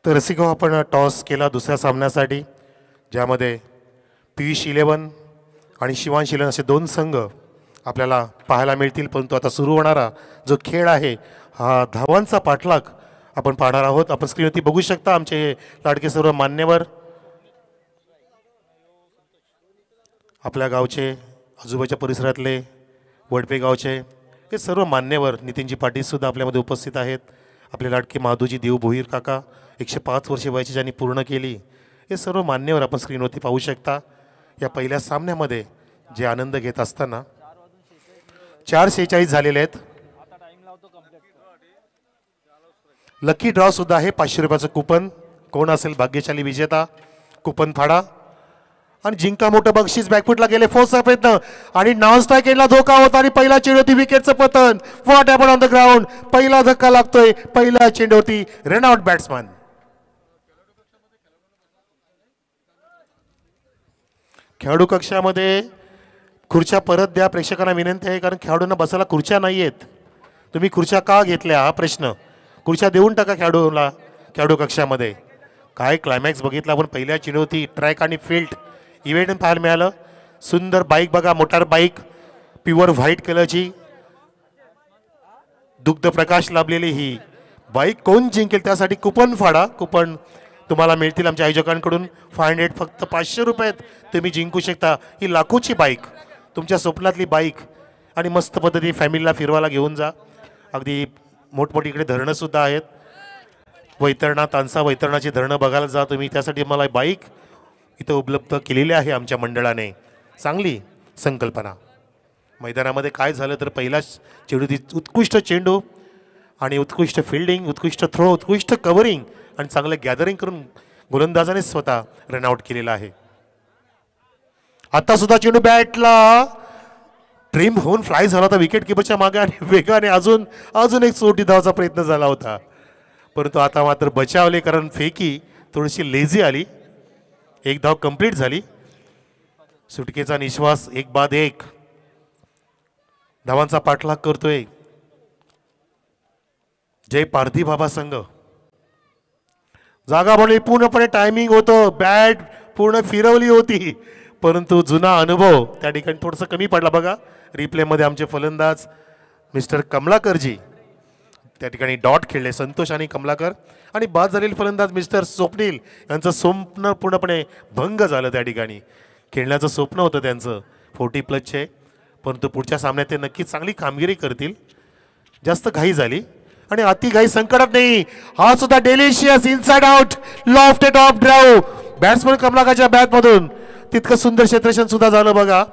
Speaker 1: तर रसिको आपण टॉस केला दुसऱ्या सामन्यासाठी, ज्यामध्ये पियुष 11 आणि शिवांश 11 असे दोन संघ आपल्याला पाहायला मिळतील. परंतु आता सुरू होणारा जो खेळ आहे हा धावांचा पाठलाग आपण पाहणार आहोत. आपण स्क्रीनवरती बघू शकता आमचे हे लाडके सर्व मान्यवर, आपल्या गावचे, आजूबाजूच्या परिसरातले, वडपे गावचे हे सर्व मान्यवर, नितीनजी पाटील सुद्धा आपल्यामध्ये उपस्थित आहेत. आपले लाडके माधुजी देव भोईर काका 105 वर्षे वयाची ज्यांनी पूर्ण केली, हे सर्व मान्यवर आपण स्क्रीनवरती पाहू शकता. या पहिल्या सामन्यामध्ये जे आनंद घेत असताना 4:46 झालेले आहेत. लकी ड्रॉ सुद्धा आहे. 500 रुपयाचं कुपन. कोण असेल भाग्यशाली विजेता? कुपन फाडा आणि जिंका मोठं बक्षीस. बॅकफुटला गेले फोर्सचा प्रयत्न आणि नॉन स्ट्राईक एंडला धोका होता आणि पहिला चेंडूवरती विकेटचं पतन. What happen on the ground. पहिला धक्का लागतोय. पहिल्या चेंडूवरती रन आउट बॅट्समन. खेळाडू कक्षामध्ये खुर्च्या परत द्या. प्रेक्षकांना विनंती आहे, कारण खेळाडूंना बसायला खुर्च्या नाही आहेत. तुम्ही खुर्च्या का घेतल्या हा प्रश्न. खुर्च्या देऊन टाका खेळाडूला. खेळाडू कक्षामध्ये काय क्लायमॅक्स बघितला आपण. पहिल्या चेंडूवरती ट्रॅक आणि फील्ड इव्हेंट पाहायला मिळालं. सुंदर बाईक बघा, मोटार बाईक, प्युअर व्हाईट कलरची, दुग्ध प्रकाश लाभलेली ही बाईक कोण जिंकेल त्यासाठी कुपन फाडा. कुपन तुम्हाला मिळतील आमच्या आयोजकांकडून. 500 फक्त 500 रुपयात तुम्ही जिंकू शकता ही लाखोची बाईक, तुमच्या स्वप्नातली बाईक. आणि मस्त पद्धती फॅमिलीला फिरवायला घेऊन जा. अगदी मोठमोठी इकडे धरणं सुद्धा आहेत. वैतरणा, तानसा वैतरणाची धरणं बघायला जा तुम्ही. त्यासाठी मला बाईक इथं उपलब्ध केलेली आहे आमच्या मंडळाने. चांगली संकल्पना. मैदानामध्ये काय झालं तर पहिला चेंडू, उत्कृष्ट चेंडू आणि उत्कृष्ट फिल्डिंग, उत्कृष्ट थ्रो, उत्कृष्ट कव्हरिंग आणि चांगलं गॅदरिंग करून गोलंदाजाने स्वतः रनआउट केलेला आहे. आता सुद्धा चेंडू बॅटला ट्रिम होऊन फ्लाय झाला होता विकेट किपरच्या मागे आणि वेगाने अजून एक चोटी धावाचा प्रयत्न झाला होता. परंतु आता मात्र बचावले, कारण फेकी थोडीशी लेझी आली. एक धाव कंप्लीट झाली. सुटकेचा निश्वास. एक बाद एक धावांचा पाठलाग करतोय जय पारधी बाबा संघ. जागा बनली, पूर्णपणे टायमिंग होतं, बॅट पूर्ण फिरवली होती, परंतु जुना अनुभव त्या ठिकाणी थोडंसं कमी पडला. बघा रिप्लेमध्ये आमचे फलंदाज मिस्टर कमलाकरजी त्या ठिकाणी डॉट खेळले, संतोष आणि कमलाकर. आणि बाद झालेले फलंदाज मिस्टर स्वप्नील यांचं स्वप्न पूर्णपणे भंग झालं. त्या ठिकाणी खेळण्याचं स्वप्न होतं त्यांचं 40+चे, परंतु पुढच्या सामन्यात ते नक्कीच चांगली कामगिरी करतील. जास्त घाई झाली आणि अति घाई संकटात नाही. हा सुद्धा delicious inside out lofted off drive batsman कमलाकरच्या बॅटमधून. तितकं सुंदर क्षेत्ररक्षण सुद्धा झालं. बघा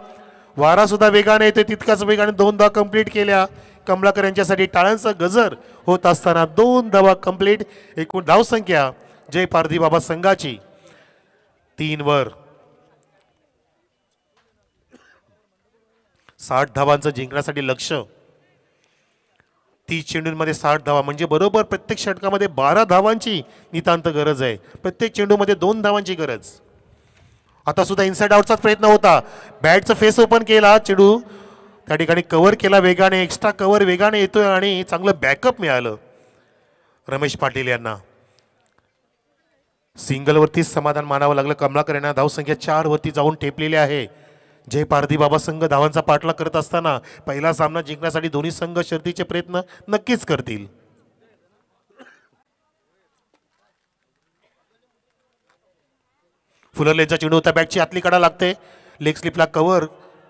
Speaker 1: वारा सुद्धा वेगाने येते, तितकाच वेगाने 2 धावा कंप्लीट केल्या. कमलाकर यांच्यासाठी टाळ्यांचा गजर होत असताना 2 धावा कंप्लीट. एकूण धावसंख्या जय पारधी बाबा संघाची 3 वर. 60 धावांचं जिंकण्यासाठी लक्ष. 30 चेंडूंमध्ये 60 धावा म्हणजे बरोबर प्रत्येक षटकामध्ये 12 धावांची नितांत गरज आहे. प्रत्येक चेंडूमध्ये 2 धावांची गरज. आता सुद्धा इनसाइड आउटचाच प्रयत्न होता. बॅटचं फेस ओपन केला, चेंडू त्या ठिकाणी कव्हर केला वेगाने, एक्स्ट्रा कव्हर वेगाने येतोय आणि चांगलं बॅकअप मिळालं रमेश पाटील यांना. सिंगलवरतीच समाधान मानावं लागलं. कमलाकर यांना धावसंख्या 4 वरती जाऊन ठेपलेली आहे. जय पारधी बाबा संघ धावांचा पाठलाग करत असताना पहिला सामना जिंकण्यासाठी दोन्ही संघ शर्तीचे प्रयत्न नक्कीच करतील. फुलरलेचा चेंडू होता, बॅटची आतली कडा लागते, लेग स्लिपला कव्हर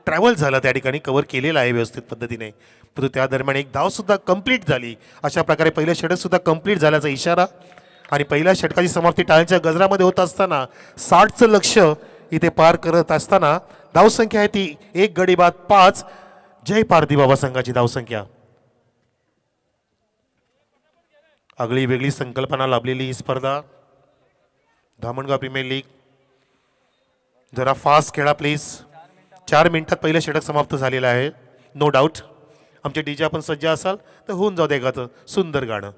Speaker 1: ट्रॅव्हल झाला, त्या ठिकाणी कव्हर केलेला आहे व्यवस्थित पद्धतीने, परंतु त्या दरम्यान एक धाव सुद्धा कंप्लीट झाली. अशा प्रकारे पहिलं षटक सुद्धा कंप्लीट झाल्याचा इशारा आणि पहिल्या षटकाची समाप्ती टाळ्यांच्या गजरामध्ये होत असताना 60चं लक्ष इथे पार करत असताना धावसंख्या आहे ती 1 गडी बाद 5 जय पारधी बाबा संघाची धावसंख्या. आगळी वेगळी संकल्पना लाभलेली ही स्पर्धा. Dhamangaon premier league. जरा फास्ट खेळा प्लीज. 4 मिनिटात पहिलं षटक समाप्त झालेलं आहे. नो डाऊट आमचे डीजे आपण सज्ज असाल तर होऊन जाऊ दे एखादं सुंदर गाणं.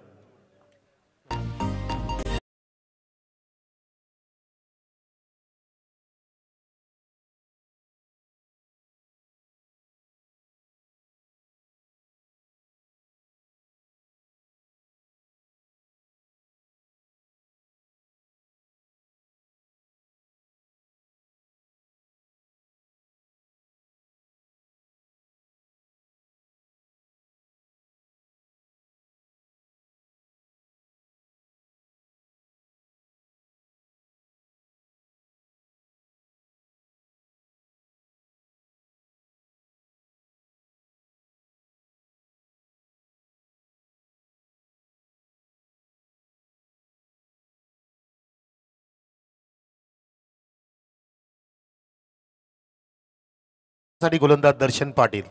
Speaker 1: साठी गोलंदाज दर्शन पाटील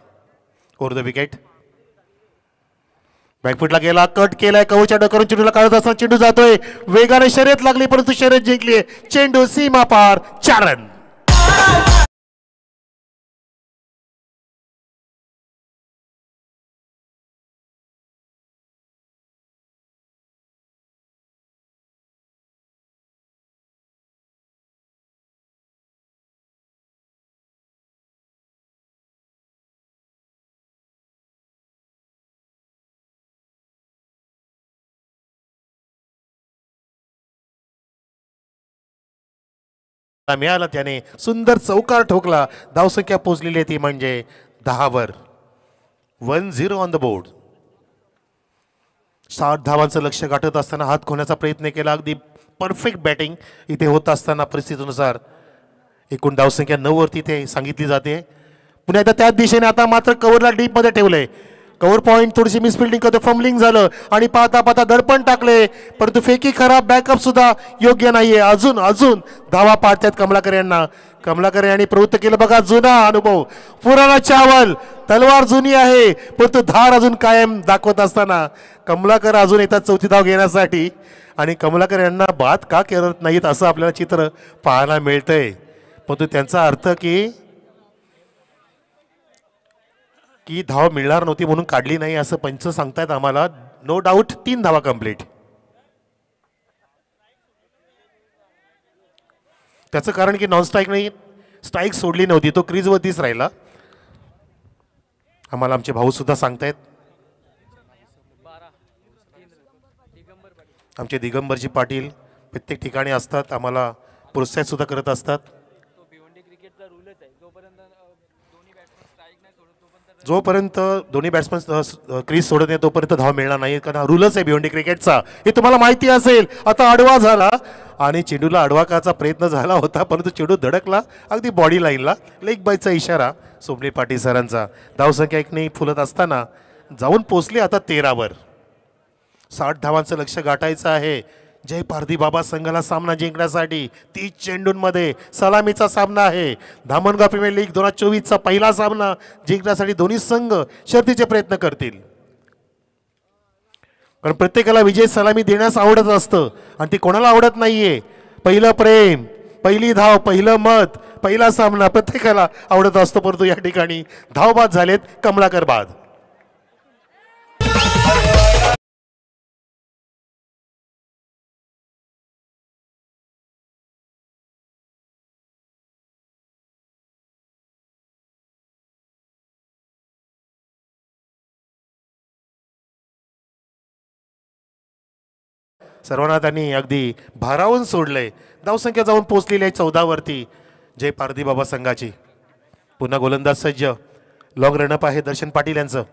Speaker 1: ओव्हर द विकेट. बॅकफुटला गेला, कट केलाय, कवरच्या डोक्यावरून चेंडूला काढत असताना चेंडू जातोय, वेगाने शर्यत लागली परंतु शर्यत जिंकली. चेंडू सीमा पार, 4 रन. मिळाला, त्याने सुंदर चौकार ठोकला. धावसंख्या पोहोचलेली आहे ती म्हणजे 10 वर. 1-0 ऑन द बोर्ड. 60 धावांचं लक्ष गाठत असताना हात खोण्याचा प्रयत्न केला. अगदी परफेक्ट बॅटिंग इथे होत असताना परिस्थितीनुसार एकूण धावसंख्या 9 वरती ते सांगितली जाते. पुन्हा एकदा त्याच दिशेने आता मात्र कव्हरला डीप मध्ये ठेवलंय. कव्हर पॉइंट थोडीशी मिसफिल्डिंग करतो, फंबलिंग झालं आणि पाहता पाहता दडपण टाकले परंतु फेकी खराब, बॅकअप सुद्धा योग्य नाहीये. अजून अजून धावा पाडतात कमलाकर यांना. कमलाकर यांनी प्रवृत्त केलं बघा, जुना अनुभव, पुराणा चावल, तलवार जुनी आहे परंतु धार अजून कायम दाखवत असताना कमलाकर अजून येतात चौथी धाव घेण्यासाठी. आणि कमलाकर यांना बाद का करत नाहीत असं आपल्याला चित्र पाहायला मिळतंय. परंतु त्यांचा अर्थ की धाव मिळणार नव्हती म्हणून काढली नाही असं पंच सांगतायत आम्हाला. नो डाऊट 3 धावा कंप्लीट. त्याचं कारण की नॉन स्ट्राईक नाही, स्ट्राईक सोडली नव्हती, तो क्रीजवरतीच राहिला. आम्हाला आमचे भाऊ सुद्धा सांगतायत. आमचे दिगंबरजी पाटील प्रत्येक ठिकाणी असतात, आम्हाला प्रोत्साहित सुद्धा करत असतात. जोपर्यंत दोन्ही बॅट्समन क्रीज सोडत नाही तोपर्यंत धाव मिळणार नाही, कारण हा रूलच आहे भिवंडी क्रिकेटचा, हे तुम्हाला माहिती असेल. आता आडवा झाला आणि चेंडूला आडवा करायचा प्रयत्न झाला होता परंतु चेंडू धडकला अगदी बॉडी लाईनला. लेग बायचा इशारा सोमले पाटील सरांचा. धावसंख्या 1 ने फुलत असताना जाऊन पोचले आता 13 वर. 60 धावांचं लक्ष गाठायचं आहे जय पारधी बाबा संघाला सामना जिंकण्यासाठी. 30 चेंडूंमध्ये सलामीचा सामना आहे. धामणगाव प्रीमियर लीग 2024चा पहिला सामना जिंकण्यासाठी दोन्ही संघ शर्तीचे प्रयत्न करतील. कारण प्रत्येकाला विजय सलामी देण्यास आवडत असतं आणि ती कोणाला आवडत नाहीये. पहिलं प्रेम, पहिली धाव, पहिलं मत, पहिला सामना प्रत्येकाला आवडत असतो. परंतु या ठिकाणी धावबाद झालेत, कमलाकर बाद. सर्वांना त्यांनी अगदी भारावून सोडलंय. धावसंख्या जाऊन पोहोचलेली आहे 14 वरती जय पारधी बाबा संघाची. पुन्हा गोलंदाज सज्ज. लॉंग रनअप आहे दर्शन पाटील यांचं.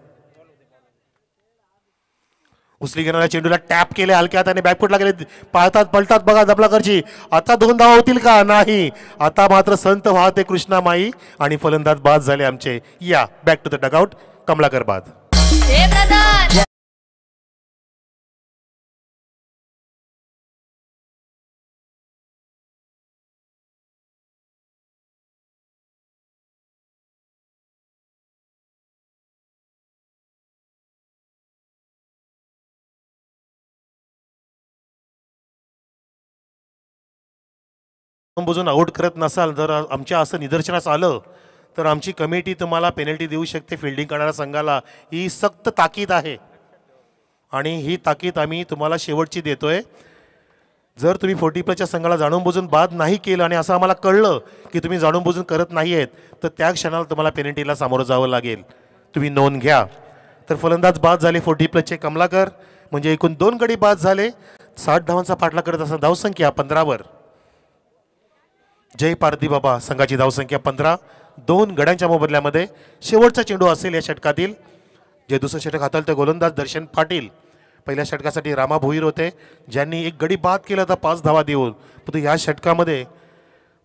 Speaker 1: उचली घेणाऱ्या चेंडूला टॅप केले हलक्या हाताने, बॅकफुटला गेले, पाळतात पलटात बघा दबलाकरची. आता 2 धावा होतील का? नाही. आता मात्र संत वाहते कृष्णामाई आणि फलंदाज बाद झाले आमचे. या back to the dugout. Kamalakar बाद. बुजून आउट करत नसाल, जर आमच्या असं निदर्शनास आलं तर आमची कमिटी तुम्हाला पेनल्टी देऊ शकते फिल्डिंग करणाऱ्या संघाला. ही सक्त ताकीद आहे आणि ही ताकीद आम्ही तुम्हाला शेवटची देतोय. जर तुम्ही 40+ संघाला जाणून बुजून बाद नाही केलं आणि असं आम्हाला कळलं की तुम्ही जाणून बुजून करत नाही आहेत तर त्या क्षणाला तुम्हाला पेनल्टीला सामोरं जावं लागेल. तुम्ही नोंद घ्या. तर फलंदाज बाद झाले 40+ कमलाकर, म्हणजे एकूण 2 गडी बाद झाले. 60 धावांचा पाठलाग करत असताना धावसंख्या 15 वर. जय पारधी बाबा संघाची धावसंख्या 15. 2 गड्यांच्या मोबदल्यामध्ये शेवटचा चेंडू असेल या षटकातील. जे दुसरं षटक हाताळलं ते गोलंदाज दर्शन पाटील. पहिल्या षटकासाठी रामा भोईर होते ज्यांनी 1 गडी बाद केला होता 5 धावा देऊन. परंतु या षटकामध्ये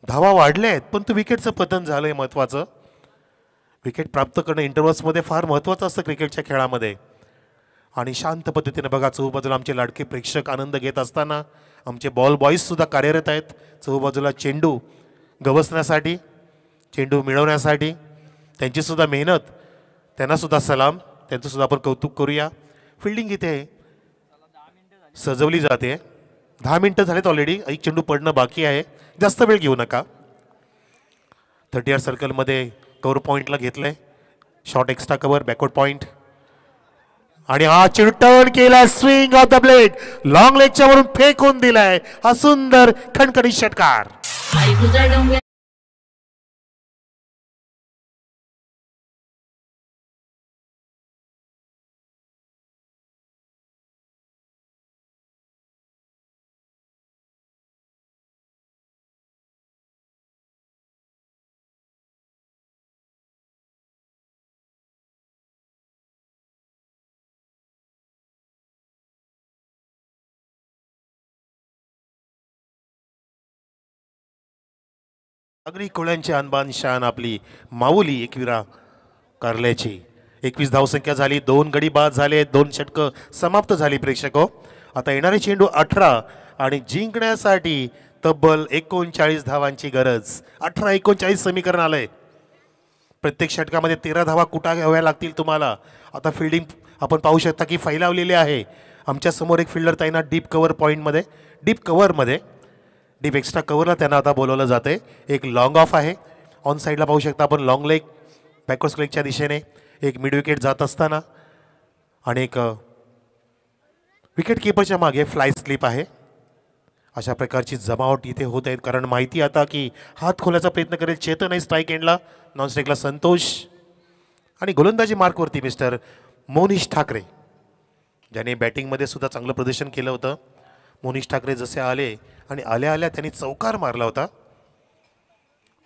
Speaker 1: धावा वाढल्या आहेत पण विकेटचं पतन झालंय. महत्त्वाचं विकेट प्राप्त करणं इंटरव्हल्समध्ये फार महत्त्वाचं असतं क्रिकेटच्या खेळामध्ये. आणि शांत पद्धतीने बघा चहूबाजूला आमचे लाडके प्रेक्षक आनंद घेत असताना आमचे बॉल बॉईज सुद्धा कार्यरत आहेत. चहूबाजूला चेंडू गवसण्यासाठी, चेंडू मिळवण्यासाठी त्यांची सुद्धा मेहनत, त्यांना सुद्धा सलाम, त्यांचं सुद्धा आपण कौतुक करूया. फिल्डिंग इथे सजवली जाते. 10 मिनिटं झालेत ऑलरेडी. एक चेंडू पडणं बाकी आहे, जास्त वेळ घेऊ नका. 30 यार्ड सर्कलमध्ये कव्हर पॉईंटला घेतलंय. Short extra cover, backward point. आणि हा चेंडू टर्न केलाय, swing off the blade, long लेगच्या वरून फेकून दिलाय. हा सुंदर खणखणीत षटकार. अग्री कोळ्यांची अनबान शान आपली माऊली एकविरा कारल्याची. 21 धावसंख्या झाली, 2 गडी बाद झाले, 2 षटकं समाप्त झाली. प्रेक्षको, आता येणारे चेंडू 18 आणि जिंकण्यासाठी तब्बल 39 धावांची गरज. 18-39 समीकरण आलंय. प्रत्येक षटकामध्ये 13 धावा कुठा घ्याव्या लागतील तुम्हाला. आता फिल्डिंग आपण पाहू शकता की फैलावलेली आहे. आमच्या समोर एक फिल्डर ताईंना डीप कव्हर पॉईंटमध्ये, डीप एक्स्ट्रा कव्हरला त्यांना आता बोलवलं जाते. एक लॉंग ऑफ आहे ऑन साईडला पाहू शकता आपण, लॉंग लेग बॅकवर्ड लेगच्या दिशेने. एक मिड विकेट जात असताना आणि एक विकेट किपरच्या मागे फ्लाय स्लिप आहे. अशा प्रकारची जमावट इथे होत आहेत, कारण माहिती आता की हात खोलायचा प्रयत्न करेल चेतन आहे स्ट्राईक एंडला, नॉन स्ट्राईकला संतोष. आणि गोलंदाजी मार्कवरती मिस्टर मोनिश ठाकरे, ज्याने बॅटिंगमध्ये सुद्धा चांगलं प्रदर्शन केलं होतं. मोनिश ठाकरे जसे आले आणि आल्या त्यांनी चौकार मारला होता.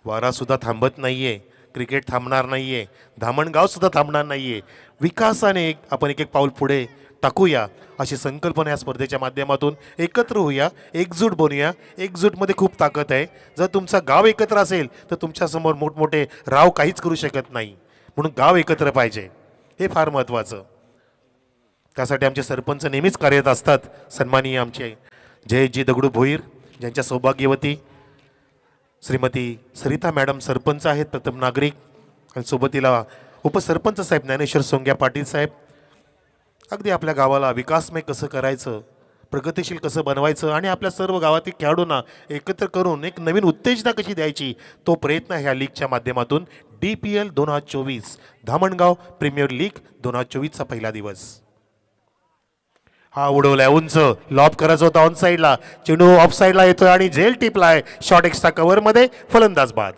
Speaker 1: वारा सुद्धा थांबत नाहीये, क्रिकेट थांबणार नाहीये, धामणगाव सुद्धा थांबणार नाहीये. विकासाने आपण एक पाऊल पुढे टाकूया अशी संकल्पना या स्पर्धेच्या माध्यमातून एकत्र होऊया, एकजूट बनूया. एकजूटमध्ये खूप ताकद आहे. जर तुमचा गाव एकत्र असेल तर तुमच्यासमोर मोठमोठे राव काहीच करू शकत नाही. म्हणून गाव एकत्र पाहिजे, हे फार महत्त्वाचं. त्यासाठी आमचे सरपंच नेहमीच कार्यरत असतात. सन्माननीय आमचे जयजी दगडू भोईर, ज्यांच्या सौभाग्यवती श्रीमती सरिता मॅडम सरपंच आहेत, प्रथम नागरिक. आणि सोबतीला उपसरपंच साहेब ज्ञानेश्वर सोंग्या पाटील साहेब. अगदी आपल्या गावाला विकासमय कसं करायचं, प्रगतिशील कसं बनवायचं आणि आपल्या सर्व गावातील खेळाडूंना एकत्र करून एक नवीन उत्तेजना कशी द्यायची, तो प्रयत्न ह्या लीगच्या माध्यमातून. DPL 2024 धामणगाव प्रीमियर लीग 2024चा पहिला दिवस. हा उडवलाय उंच, लॉब करायचा होता ऑन साईडला, चेंडू ऑफ साईडला येतोय आणि झेल टिपलाय. शॉर्ट एक्स्ट्रा कव्हर मध्ये, फलंदाज बाद.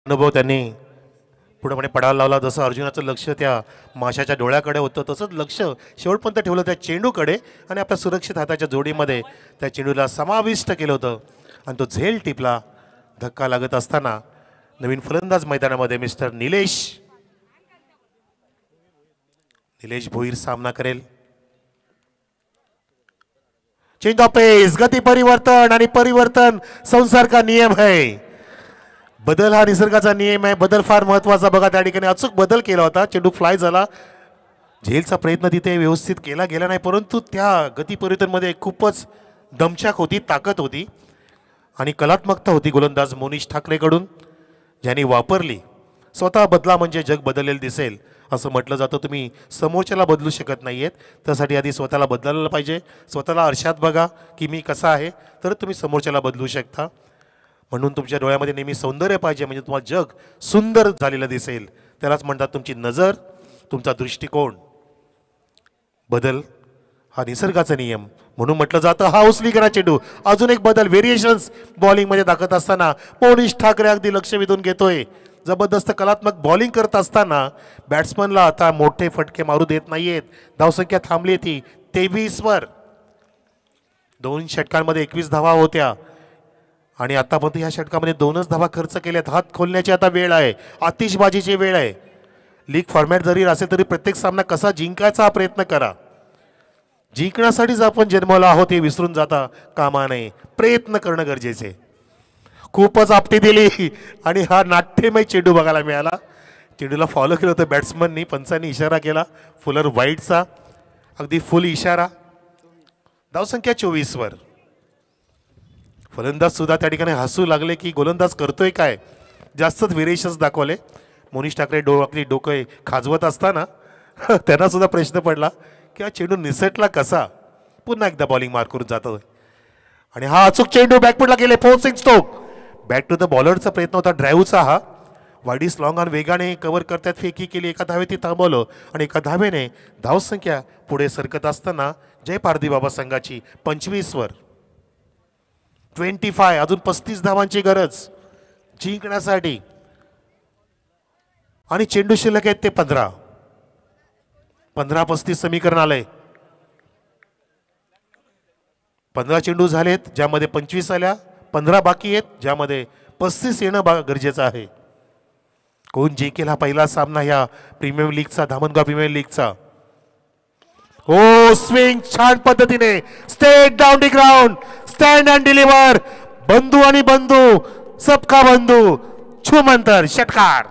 Speaker 1: अनुभव त्यांनी पुढे पडायला लावला. जसं अर्जुनाचं लक्ष त्या माशाच्या डोळ्याकडे होतं, तसंच लक्ष शेवटपर्यंत ठेवलं त्या चेंडूकडे आणि आपल्या सुरक्षित हाताच्या जोडीमध्ये त्या चेंडूला समाविष्ट केलं होतं आणि तो झेल टिपला. धक्का लागत असताना नवीन फलंदाज मैदानामध्ये मिस्टर निलेश भोईर सामना करेल. चेंज ऑफ पेस, गती परिवर्तन, आणि परिवर्तन संसार का नियम है. बदल हा निसर्गाचा नियम आहे. बदल फार महत्वाचा. बघा त्या ठिकाणी अचूक बदल केला होता, चेंडू फ्लाय झाला. झेलचा प्रयत्न तिथे व्यवस्थित केला गेला नाही, परंतु त्या गती परिवर्तनमध्ये खूपच दमछाक होती, ताकद होती आणि कलात्मकता होती गोलंदाज मोनिश ठाकरेकडून, ज्यांनी वापरली. स्वतः बदला म्हणजे जग बदललेलं दिसेल असं म्हटलं जातं. तुम्ही समोरच्याला बदलू शकत नाहीयेत, त्यासाठी आधी स्वतःला बदलायला पाहिजे. स्वतःला आरशात बघा की मी कसा आहे, तर तुम्ही समोरच्याला बदलू शकता. म्हणून तुमच्या डोळ्यामध्ये नेहमी सौंदर्य पाहिजे, म्हणजे तुम्हाला जग सुंदर झालेलं दिसेल. त्यालाच म्हणतात तुमची नजर, तुमचा दृष्टिकोन. बदल हा निसर्गाचा नियम म्हणून म्हटलं जातं. हा उचली करा चेंडू. अजून एक बदल, व्हेरिएशन्स बॉलिंगमध्ये दाखवत असताना मोनिश ठाकरे अगदी लक्ष वेधून घेतोय. जबरदस्त कलात्मक बॉलिंग करत असताना बॅट्समनला आता मोठे फटके मारू देत नाहीयेत. धावसंख्या थांबली ती 23 वर. 2 षटकांमध्ये 21 धावा होत्या आणि आतापर्यंत ह्या षटकामध्ये 2च धावा खर्च केल्यात. हात खोलण्याची आता वेळ आहे, आतिषबाजीची वेळ आहे. लीग फॉर्मॅट जरी असेल तरी प्रत्येक सामना कसा जिंकायचा हा प्रयत्न करा. जिंकण्यासाठीच आपण जन्मलो आहोत हे विसरून जाता कामा नये. प्रयत्न करणं गरजेचे. खूपच आपटी दिली आणि हा नाट्यमय चेंडू बघायला मिळाला. चेंडूला फॉलो केलं होतं बॅट्समननी. पंचांनी इशारा केला फुलर वाईटचा, अगदी फुल इशारा. धावसंख्या 24 वर. फलंदाज सुद्धा त्या ठिकाणी हसू लागले की गोलंदाज करतोय काय. जास्तच व्हेरिएशन्स दाखवले. मोनिश ठाकरे आपली डोकं खाजवत असताना त्यांना सुद्धा प्रश्न पडला की हा चेंडू निसटला कसा. पुन्हा एकदा बॉलिंग मार करून जातो आणि हा अचूक चेंडू बॅकफुटला गेले. 4 6 स्ट्रोक. बॅक टू द बॉलरचा प्रयत्न होता ड्राईव्हचा. हा वाईडीस लॉंग आणि वेगाने कव्हर करतात. फेकी केली, एका धावे ती थांबवलं आणि एका धावेने धावसंख्या पुढे सरकत असताना जय पारधी बाबा संघाची 25 वर. 25. अजून 35 धावांची गरज जिंकण्यासाठी आणि चेंडू शिल्लक आहेत ते 15. 15-35 समीकरण आलंय. 15 चेंडू झालेत ज्यामध्ये 25 आल्या. 15 बाकी आहेत ज्यामध्ये 35 येणं गरजेचं आहे. कोण जिंकेल हा पहिला सामना ह्या प्रीमियर लीगचा, धामणगाव प्रीमियर लीगचा. हो स्विंग छान पद्धतीने. State down the ground. Stand and deliver. बंधू आणि बंधू सबका बंधू छुमंतर षटकार.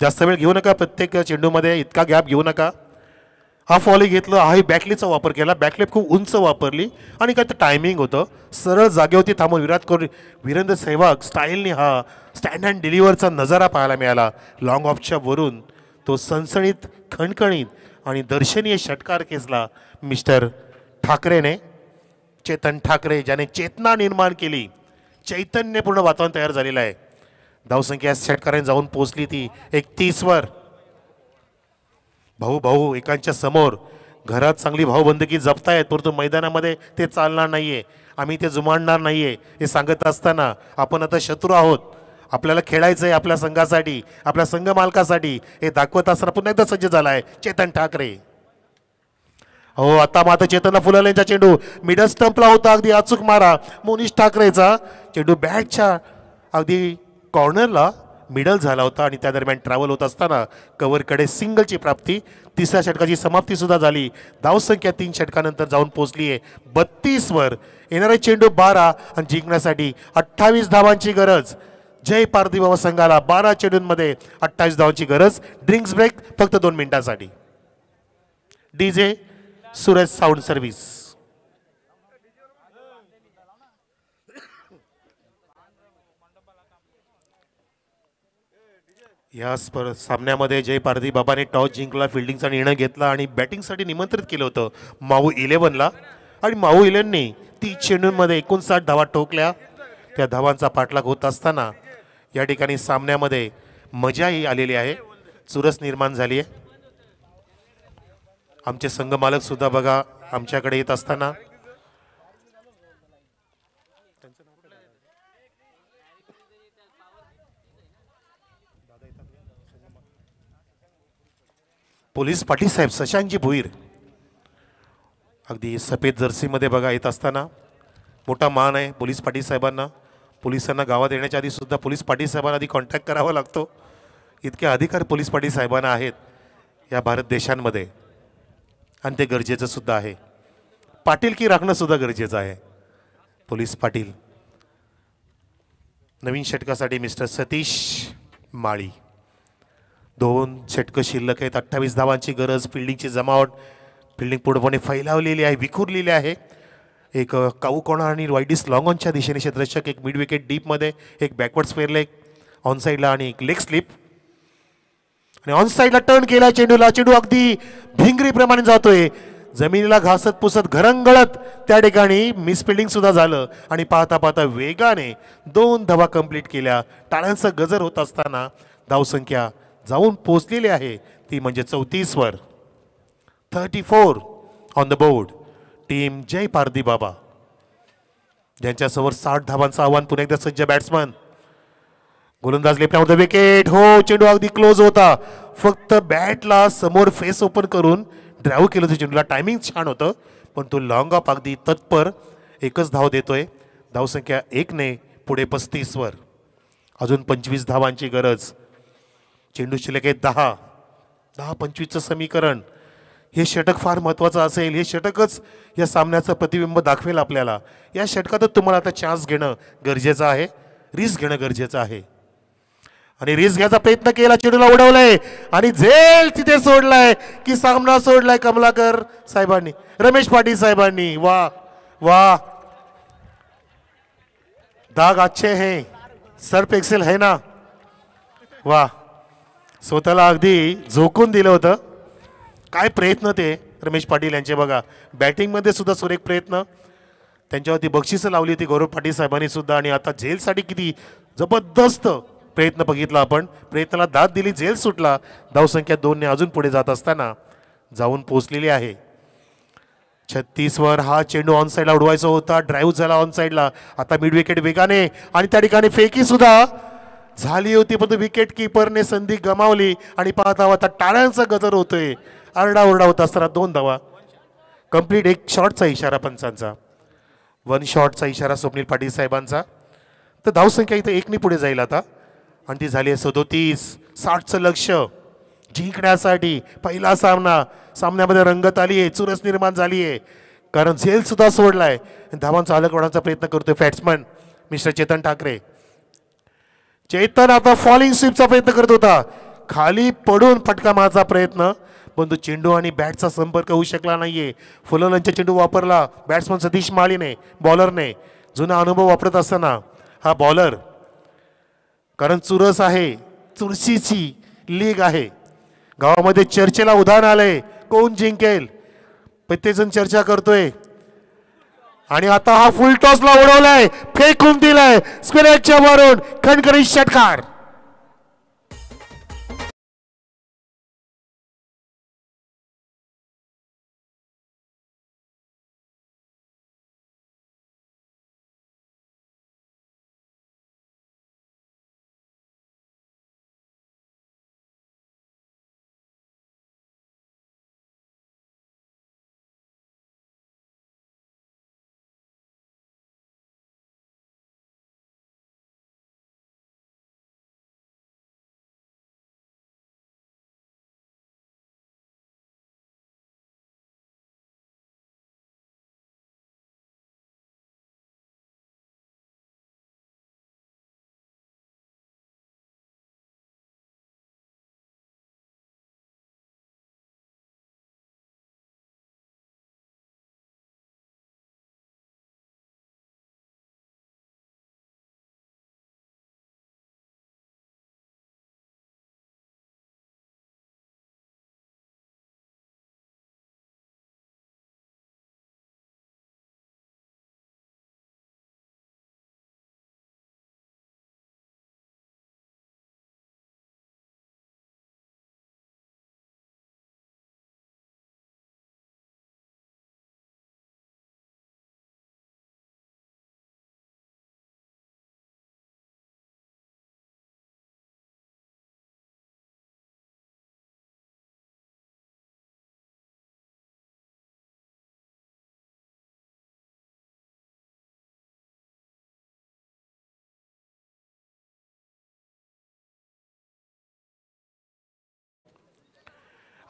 Speaker 1: जास्त वेळ घेऊ नका. प्रत्येक चेंडूमध्ये इतका गॅप घेऊ नका. हा फॉली घेतलं. हा बॅकलीचा वापर केला. बॅकलेप खूप उंच वापरली आणि काय तर टायमिंग होतं. सरळ जागेवरती थांबून विराट कोहली, वीरेंद्र सहवाग स्टाईलने हा स्टँड अँड डिलिव्हरचा नजारा पाहायला मिळाला. लॉंग ऑफच्या वरून तो सणसणीत, खणखणीत आणि दर्शनीय षटकार खेचला मिस्टर ठाकरेने. चेतन ठाकरे ज्याने चेतना निर्माण केली. चैतन्यपूर्ण वातावरण तयार झालेलं आहे. धावसंख्या षटकाराने जाऊन पोहोचली ती 31 वर. भाऊ भाऊ एकांच्या समोर घरात चांगली भाऊबंदकी जपतायत परंतु मैदानामध्ये ते चालणार नाहीये. आम्ही ते जुमानणार नाहीये हे सांगत असताना आपण आता शत्रू आहोत. आपल्याला खेळायचंय आपल्या संघासाठी, आपल्या संघ मालकासाठी हे दाखवत असताना पुन्हा एकदा सज्ज झालाय चेतन ठाकरे. हो आता मात्र चेतनला फुललेचा चेंडू मिडल स्टंपला होता. अगदी अचूक मारा मोनिश ठाकरेचा. चेंडू बॅटच्या अगदी कॉर्नरला मिडल झाला होता आणि त्या दरम्यान ट्रॅव्हल होत असताना कव्हरकडे सिंगलची प्राप्ती. तिसऱ्या षटकाची समाप्ती सुद्धा झाली. धावसंख्या 3 षटकानंतर जाऊन पोहोचली आहे 32 वर. येणारे चेंडू 12 आणि जिंकण्यासाठी 28 धावांची गरज. जय पारधी बाबा संघाला 12 चेंडूंमध्ये 28 धावांची गरज. ड्रिंक्स ब्रेक फक्त 2 मिनिटांसाठी. DJ Suraj sound service. या सामन्यामध्ये जय पारधी बाबाने टॉस जिंकला, फिल्डिंगचा निर्णय घेतला आणि बॅटिंगसाठी निमंत्रित केलं होतं माऊ 11ला आणि माऊ 11ने 30 चेंडूंमध्ये 59 धावा ठोकल्या. त्या धावांचा पाठलाग होत असताना या ठिकाणी सामन्यामध्ये मजाही आलेली आहे, चुरस निर्माण झाली आहे. आमचे संघ मालक सुद्धा बघा आमच्याकडे येत असताना पोलीस पाटील साहेब शशांकजी भोईर अगदी सफेद जर्सीमध्ये बघा येत असताना मोठा मान आहे पोलीस पाटील साहेबांना. पोलिसांना गावात येण्याच्या आधी सुद्धा पोलीस पाटील साहेबांना आधी कॉन्टॅक्ट करावा लागतो. इतके अधिकार पोलीस पाटील साहेबांना आहेत या भारत देशांमध्ये आणि ते गरजेचं सुद्धा आहे. पाटील की राखणं सुद्धा गरजेचं आहे. पोलीस पाटील. नवीन षटकासाठी मिस्टर सतीश माळी. 2 षटकं शिल्लक आहेत. 28 धावांची गरज. फिल्डिंगची जमावट फिल्डिंग पूर्णपणे फैलावलेली आहे, विखुरलेली आहे. एक काऊ कोणा आणि वाईडिस लॉंग ऑनच्या दिशेने क्षेत्ररक्षक, एक मिड विकेट डीपमध्ये, एक बॅकवर्ड स्क्वेअर लेग ऑन साईडला आणि एक लेग स्लिप. आणि ऑन साईडला टर्न केला चेंडूला. चेंडू अगदी भिंगरीप्रमाणे जातोय. जमिनीला घासत पुसत घरंगळत त्या ठिकाणी मिसफिल्डिंग सुद्धा झालं आणि पाहता पाहता वेगाने 2 धावा कंप्लीट केल्या. टाळ्यांचा गजर होत असताना धावसंख्या जाऊन पोहोचलेली आहे ती म्हणजे 34 वर. 34 ऑन द बोर्ड. टीम जय पारधी बाबा ज्यांच्यासमोर 60 धावांचं आव्हान. पुन्हा एकदा सज्ज बॅट्समन. गोलंदाज लेफ्ट ऑफ द विकेट. हो, चेंडू अगदी क्लोज होता. फक्त बॅटला समोर फेस ओपन करून ड्राईव्ह केलं होतं चेंडूला. टायमिंग छान होतं पण तो लॉंग ऑफ अगदी तत्पर. एकच धाव देतोय. धावसंख्या 1 ने पुढे 35 वर. अजून 25 धावांची गरज. चेंडू शिल्लक आहे 10. 10-25चं समीकरण. हे षटक फार महत्त्वाचं असेल. हे षटकच या सामन्याचं प्रतिबिंब दाखवेल आपल्याला. या षटकातच तुम्हाला आता चान्स घेणं गरजेचं आहे. रिस्क घेणं गरजेचं आहे. आणि रिस्क घ्यायचा प्रयत्न केला. चेंडूला उडवलंय आणि झेल तिथे सोडलाय की सामना सोडलाय कमलाकर साहेबांनी, रमेश पाटील साहेबांनी. वा वा, दाग अच्छे हैं, सर्फ एक्सेल है ना. वा, स्वतःला अगदी झोकून दिलं होतं. काय प्रयत्न ते रमेश पाटील यांचे बघा. बॅटिंगमध्ये सुद्धा सुरेख प्रयत्न. त्यांच्यावरती बक्षिसं लावली होती गौरव पाटील साहेबांनी सुद्धा. आणि आता झेलसाठी किती जबरदस्त प्रयत्न बघितला आपण. प्रयत्नाला दाद दिली, झेल सुटला. धावसंख्या 2 ने अजून पुढे जात असताना जाऊन पोहोचलेली आहे 36 वर. हा चेंडू ऑन साईडला उडवायचा होता. ड्राईव्ह झाला ऑन साईडला. आता मिड विकेट वेगाने आणि त्या ठिकाणी फेकी सुद्धा झाली होती पण विकेट किपरने संधी गमावली. आणि पाहता पाहता टाळ्यांचा गजर होतोय. आरडाओरडा होत असताना 2 धावा कंप्लीट. एक शॉटचा इशारा पंचांचा. 1 शॉटचा इशारा स्वप्नील पाटील साहेबांचा. तर धावसंख्या इथं 1 ने पुढे जाईल आता. आणि ती झाली आहे 37. 60चं लक्ष जिंकण्यासाठी. पहिला सामना. सामन्यामध्ये रंगत आली आहे, चुरस निर्माण झाली आहे. कारण झेल सुद्धा सोडलाय. धावांचा अलग होण्याचा प्रयत्न करतोय बॅट्समन मिस्टर चेतन ठाकरे. चेतन आता फॉलिंग स्वीपचा प्रयत्न करत होता. खाली पडून फटका मारचा प्रयत्न पण तो चेंडू आणि बॅटचा संपर्क होऊ शकला नाहीये. फुलवल्यांचा चेंडू वापरला बॅट्समन सतीश माळीने, बॉलरने. जुना अनुभव वापरत असताना हा बॉलर. कारण चुरस आहे, चुरशीची लीग आहे. गावामध्ये चर्चेला उधाण आलंय कोण जिंकेल. प्रत्येकजण चर्चा करतोय. आणि आता हा फुल टॉसला उडवलाय, फेकून दिलाय स्क्वेअरच्या वरून. खणखणीत षटकार.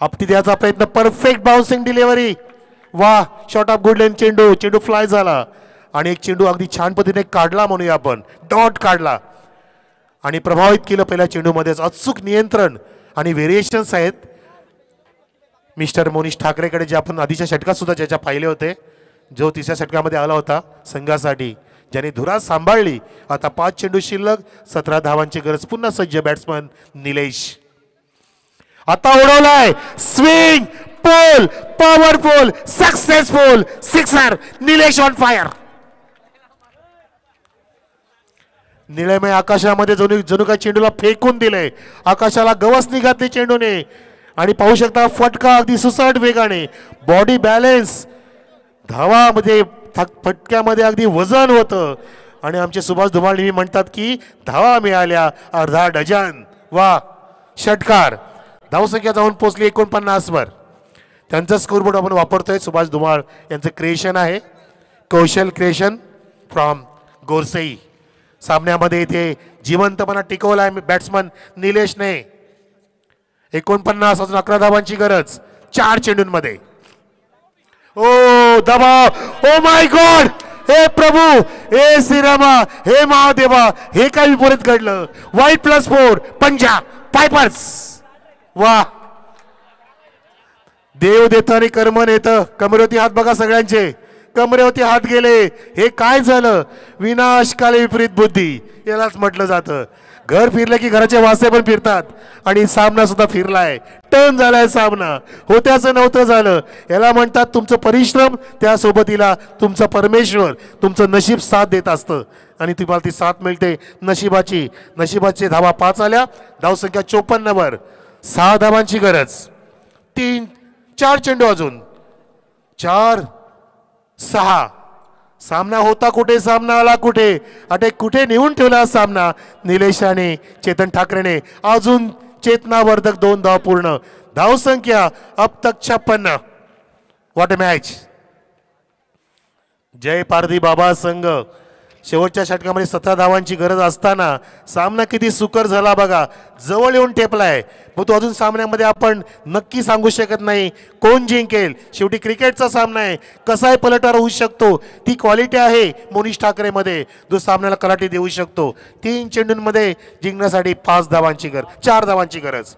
Speaker 1: आपटी द्यायचा प्रयत्न. Perfect bouncing delivery. वा, शॉट ऑफ गुड लेन. चेंडू चेंडू फ्लाय झाला आणि एक चेंडू अगदी छान पद्धतीने काढला म्हणूया आपण. डॉट काढला आणि प्रभावित केलं पहिल्या चेंडूमध्येच. अचूक नियंत्रण आणि व्हेरिएशन्स आहेत मिस्टर मोनिश ठाकरेकडे, जे आपण आधीच्या षटकात सुद्धा ज्याच्या पाहिले होते. जो तिसऱ्या षटकामध्ये आला होता संघासाठी, ज्याने धुरा सांभाळली. आता 5 चेंडू शिल्लक, 17 धावांची गरज. पुन्हा सज्ज बॅट्समन निलेश. आता उडवलाय, swing, pole, powerful successful sixer. Nilesh on fire. निळेमय आकाशामध्ये जणू काय चेंडूला फेकून दिले. आकाशाला गवसणी घातली चेंडूने आणि पाहू शकता फटका अगदी सुसाट वेगाने. बॉडी बॅलेन्स धावामध्ये फटक्यामध्ये अगदी वजन होतं आणि आमचे सुभाष धुमाळ नेहमी म्हणतात की धावा मिळाल्या अर्धा डझन. वा षटकार. धावसंख्या जाऊन पोहोचली 49 वर. त्यांचा स्कोरबोर्ड आपण वापरतोय. सुभाष धुमाळ यांचं क्रिएशन आहे. कौशल क्रिएशन फ्रॉम गोरसई. सामन्यामध्ये इथे जिवंतपणा टिकवलाय बॅट्समन निलेशने. 49 अजून 11 धावांची गरज 4 चेंडूंमध्ये. ओ दबाव. Oh my God. हे प्रभू, हे श्रीरामा, हे महादेवा, हे काय विपरीत घडलं. वाईट +4 पंजाब पायपर्स. वा देव देत आणि कर्म नेत. कमरेवरती हात बघा सगळ्यांचे. कमरेवरती हात गेले. हे काय झालं. विनाशकाले विपरीत बुद्धी यालाच म्हटलं जातं. घर फिरलं की घराचे वासे पण फिरतात आणि सामना सुद्धा फिरलाय. टर्न झालाय सामना. होत्याचं नव्हतं झालं. याला म्हणतात तुमचं परिश्रम त्यासोबतीला तुमचं परमेश्वर तुमचं नशीब साथ देत असतं आणि तुम्हाला ती साथ मिळते नशिबाची. नशिबाची धावा 5 आल्या. धावसंख्या 54 वर. 6 धावांची गरज. 4 चेंडू अजून. 4 6. सामना होता कुठे, सामना आला कुठे. अटे कुठे नेऊन ठेवला सामना निलेशाने, चेतन ठाकरेने. अजून चेतनावर्धक 2 धाव पूर्ण. धावसंख्या अब तक 56. What a match. जय पारधी बाबा संघ. शेवटच्या षटकामध्ये 17 धावांची गरज असताना सामना किती सुकर झाला बघा. जवळ येऊन ठेपलाय. मग तो अजून सामन्यामध्ये आपण नक्की सांगू शकत नाही कोण जिंकेल. शेवटी क्रिकेटचा सामना आहे. कसाही पलटवार होऊ शकतो. ती क्वालिटी आहे मोनिश ठाकरेमध्ये जो सामन्याला कलाटी देऊ शकतो. 3 चेंडूंमध्ये जिंकण्यासाठी 4 धावांची गरज.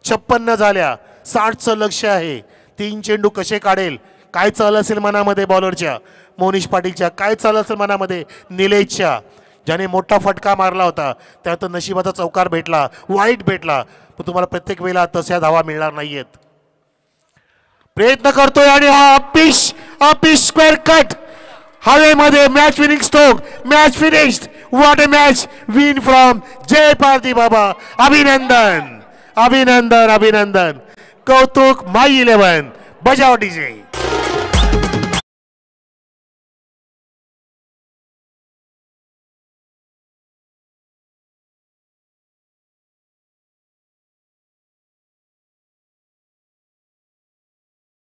Speaker 1: 56 झाल्या. 60चं लक्ष आहे. 3 चेंडू कसे काढेल. काय चाल असेल मनामध्ये बॉलरच्या मोनिश पाटीलच्या. काय चाल असेल मनामध्ये निलेशच्या. ज्याने मोठा फटका मारला होता त्यात नशिबाचा चौकार भेटला, वाईट भेटला. पण तुम्हाला प्रत्येक वेळेला तशा धावा मिळणार नाहीयेत. प्रयत्न करतोय आणि हा अपिश स्क्वेअर कट हवेमध्ये. Match winning stroke. Match finished. What a match. Win from Jay Pardhi बाबा. अभिनंदन अभिनंदन अभिनंदन. कौतुक. माय 11 बजाव डीजे.